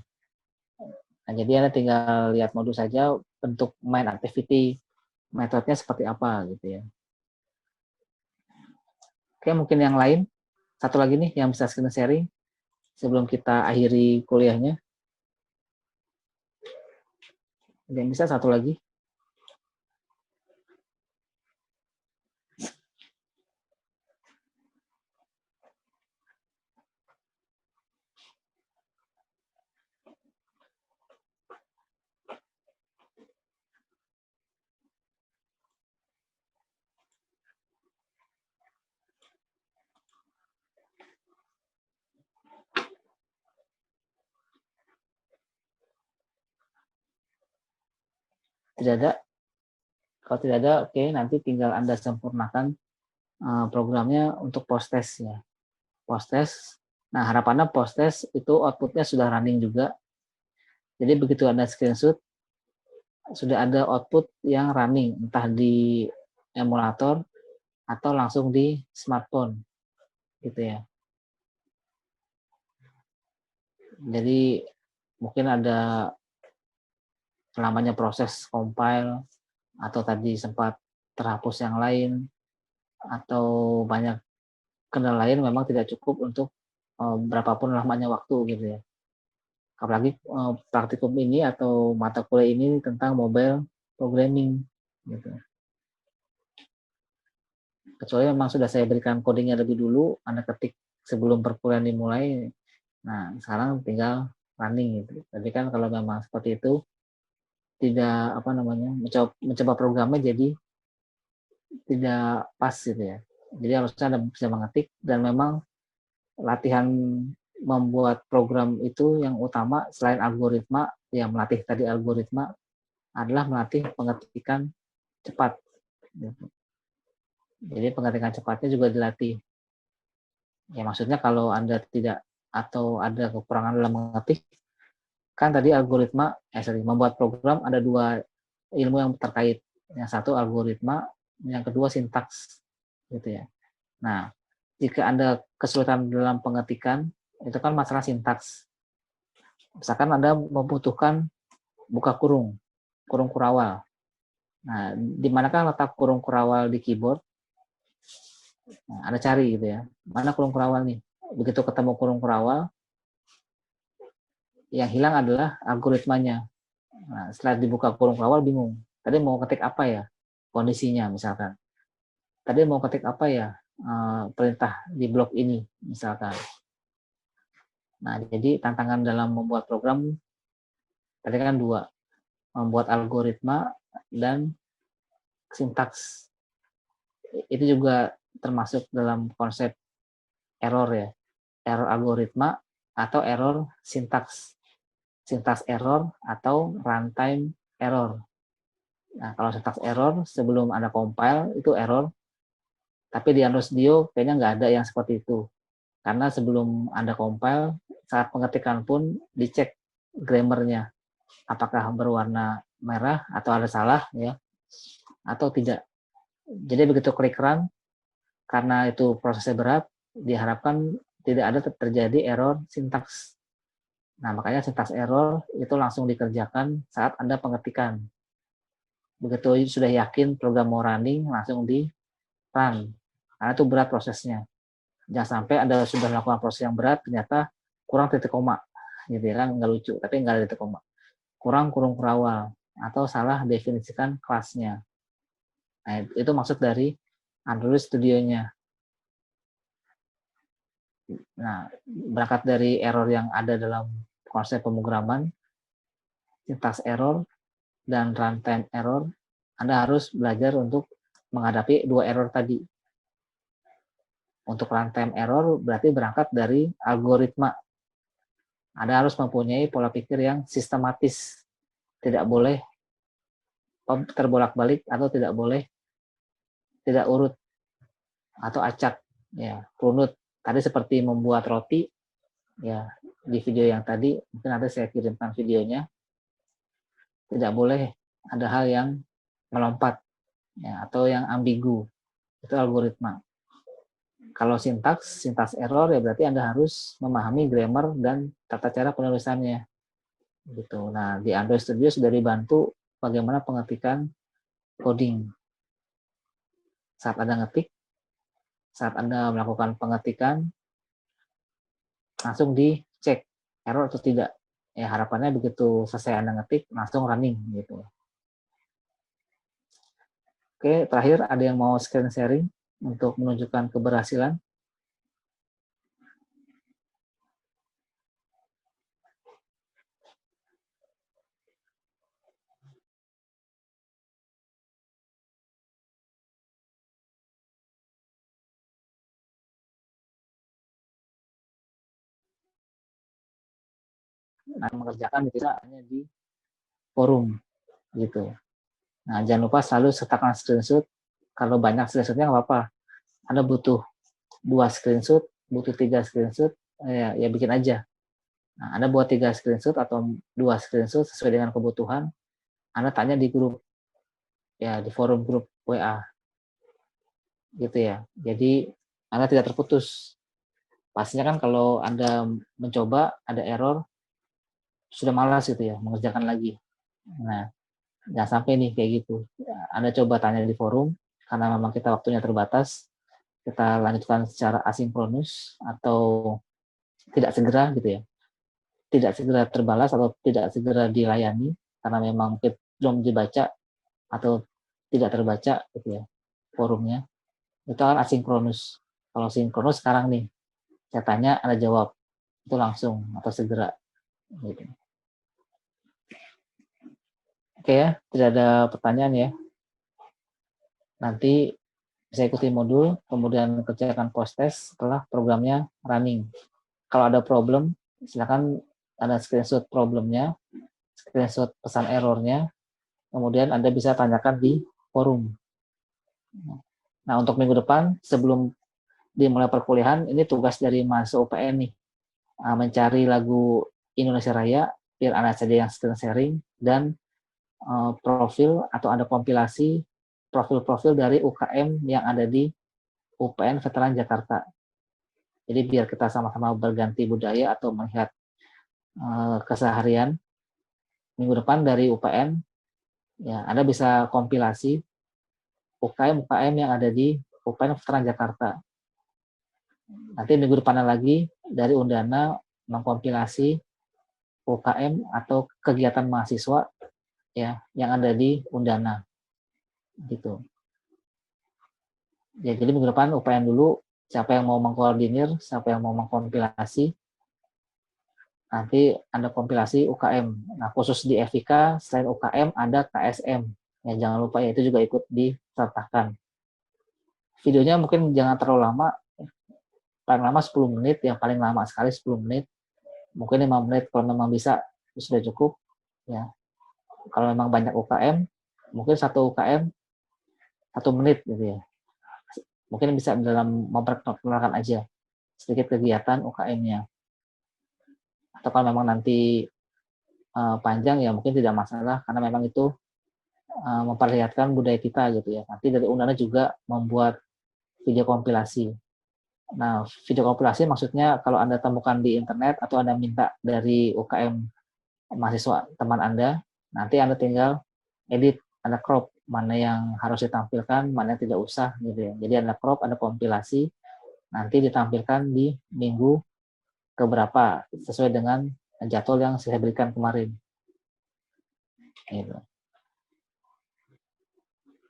Nah, jadi Anda tinggal lihat modus saja bentuk main activity, metodenya seperti apa gitu ya. Oke, mungkin yang lain satu lagi nih yang bisa screen sharing sebelum kita akhiri kuliahnya. Yang bisa satu lagi. Tidak ada. Kalau tidak ada, oke, nanti tinggal Anda sempurnakan programnya untuk post test ya. Post test. Nah, harapannya post test itu outputnya sudah running juga. Jadi begitu Anda screenshot, sudah ada output yang running, entah di emulator atau langsung di smartphone, gitu ya. Jadi mungkin ada lamanya proses compile, atau tadi sempat terhapus yang lain, atau banyak kendala lain memang tidak cukup untuk berapapun lamanya waktu gitu ya. Apalagi praktikum ini atau mata kuliah ini tentang mobile programming gitu. Kecuali memang sudah saya berikan codingnya lebih dulu, Anda ketik sebelum perkuliahan dimulai. Nah, sekarang tinggal running gitu. Tapi kan kalau memang seperti itu tidak mencoba programnya jadi tidak pas gitu ya. Jadi harusnya Anda bisa mengetik dan memang latihan membuat program itu yang utama selain algoritma, yang melatih tadi algoritma adalah melatih pengetikan cepat. Jadi pengetikan cepatnya juga dilatih. Ya maksudnya kalau Anda tidak atau ada kekurangan dalam mengetik, kan tadi membuat program ada dua ilmu yang terkait. Yang satu algoritma, yang kedua sintaks, gitu ya. Nah, jika Anda kesulitan dalam pengetikan, itu kan masalah sintaks. Misalkan Anda membutuhkan buka kurung kurawal. Nah, di manakah letak kurung kurawal di keyboard? Nah, Anda cari gitu ya. Mana kurung kurawal nih? Begitu ketemu kurung kurawal, yang hilang adalah algoritmanya. Nah, setelah dibuka kurung kurawal bingung. Tadi mau ketik apa ya? Kondisinya misalkan. Tadi mau ketik apa ya? Perintah di blok ini misalkan. Nah, jadi tantangan dalam membuat program tadi kan dua, membuat algoritma dan sintaks. Itu juga termasuk dalam konsep error ya, error algoritma atau error sintaks, sintaks error atau runtime error. Nah, kalau sintaks error sebelum Anda compile itu error, tapi di Android Studio kayaknya nggak ada yang seperti itu. Karena sebelum Anda compile, saat pengetikan pun dicek grammarnya, apakah berwarna merah atau ada salah ya, atau tidak. Jadi begitu klik run, karena itu prosesnya berat, diharapkan tidak ada terjadi error sintaks. Nah, makanya sintaks error itu langsung dikerjakan saat Anda pengetikan. Begitu sudah yakin program mau running, langsung di run. Karena itu berat prosesnya. Jangan sampai Anda sudah melakukan proses yang berat, ternyata kurang titik koma. Gitu ya kan, nggak lucu, tapi nggak ada titik koma. Kurang kurung kurawal, atau salah definisikan kelasnya. Nah, itu maksud dari Android Studio-nya. Nah, berangkat dari error yang ada dalam konsep pemrograman, sintaks error, dan runtime error, Anda harus belajar untuk menghadapi dua error tadi. Untuk runtime error berarti berangkat dari algoritma. Anda harus mempunyai pola pikir yang sistematis. Tidak boleh terbolak-balik atau tidak boleh tidak urut atau acak, ya, runut. Tadi seperti membuat roti, ya, di video yang tadi, mungkin nanti saya kirimkan videonya. Tidak boleh ada hal yang melompat, ya, atau yang ambigu. Itu algoritma. Kalau sintaks error, ya berarti Anda harus memahami grammar dan tata cara penulisannya. Gitu. Nah, di Android Studio sudah dibantu bagaimana pengetikan coding. Saat Anda ngetik, saat Anda melakukan pengetikan, langsung dicek error atau tidak. Ya, harapannya begitu selesai Anda ngetik, langsung running gitu. Oke, terakhir ada yang mau screen sharing untuk menunjukkan keberhasilan? Nah, mengerjakan bisa hanya di forum gitu. Nah, jangan lupa selalu sertakan screenshot. Kalau banyak screenshotnya nggak apa-apa. Anda butuh 2 screenshot, butuh 3 screenshot, ya bikin aja. Nah, Anda buat 3 screenshot atau 2 screenshot sesuai dengan kebutuhan. Anda tanya di grup, ya di forum grup WA, gitu ya. Jadi Anda tidak terputus. Pastinya kan kalau Anda mencoba ada error, sudah malas gitu ya mengerjakan lagi. Nah, jangan sampai nih kayak gitu. Anda coba tanya di forum, karena memang kita waktunya terbatas, kita lanjutkan secara asinkronus atau tidak segera gitu ya. Tidak segera terbalas atau tidak segera dilayani karena memang mungkin belum dibaca atau tidak terbaca gitu ya forumnya. Itu kan asinkronus. Kalau sinkronus sekarang nih, saya tanya, Anda jawab. Itu langsung atau segera. Gitu. Oke ya, tidak ada pertanyaan ya. Nanti bisa ikuti modul, kemudian kerjakan post-test setelah programnya running. Kalau ada problem, silakan Anda screenshot problemnya, screenshot pesan errornya, kemudian Anda bisa tanyakan di forum. Nah, untuk minggu depan, sebelum dimulai perkuliahan, ini tugas dari mahasiswa UPN nih, mencari lagu Indonesia Raya, biar Anda saja yang screen sharing, dan profil atau ada kompilasi profil-profil dari UKM yang ada di UPN Veteran Jakarta. Jadi biar kita sama-sama berganti budaya atau melihat keseharian. Minggu depan dari UPN, ya Anda bisa kompilasi UKM yang ada di UPN Veteran Jakarta. Nanti minggu depan lagi dari Undana mengkompilasi UKM atau kegiatan mahasiswa ya yang ada di Undana. Gitu. Ya, jadi minggu depan UPN dulu, siapa yang mau mengkoordinir, siapa yang mau mengkompilasi, nanti Anda kompilasi UKM. Nah, khusus di FIK, selain UKM, ada KSM. Ya, jangan lupa ya, itu juga ikut disertakan. Videonya mungkin jangan terlalu lama, paling lama 10 menit, yang paling lama sekali 10 menit. Mungkin 5 menit kalau memang bisa, itu sudah cukup. Ya. Kalau memang banyak UKM, mungkin satu UKM 1 menit gitu ya. Mungkin bisa dalam memperkenalkan aja sedikit kegiatan UKM-nya. Atau kalau memang nanti panjang ya mungkin tidak masalah karena memang itu memperlihatkan budaya kita gitu ya. Nanti dari Undana juga membuat video kompilasi. Nah, video kompilasi maksudnya kalau Anda temukan di internet atau Anda minta dari UKM mahasiswa teman Anda, nanti Anda tinggal edit, Anda crop mana yang harus ditampilkan, mana yang tidak usah gitu ya. Jadi Anda crop, Anda kompilasi, nanti ditampilkan di minggu keberapa sesuai dengan jadwal yang saya berikan kemarin. Gitu.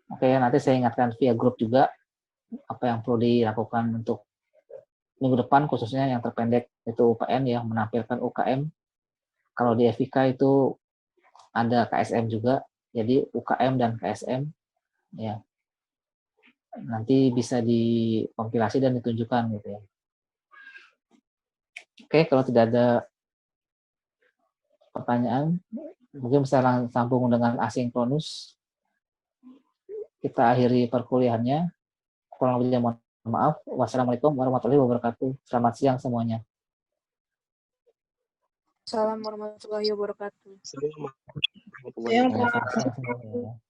Oke, nanti saya ingatkan via grup juga apa yang perlu dilakukan untuk minggu depan, khususnya yang terpendek itu UPN ya, menampilkan UKM. Kalau di FIK itu ada KSM juga, Jadi UKM dan KSM ya nanti bisa dikompilasi dan ditunjukkan gitu ya. Oke, kalau tidak ada pertanyaan, mungkin bisa sambung dengan asinkronus. Kita akhiri perkuliahannya. Kurang lebihnya mohon maaf. Wassalamualaikum warahmatullahi wabarakatuh. Selamat siang semuanya. Assalamualaikum warahmatullahi wabarakatuh. Assalamualaikum. Ya, selamat siang semuanya.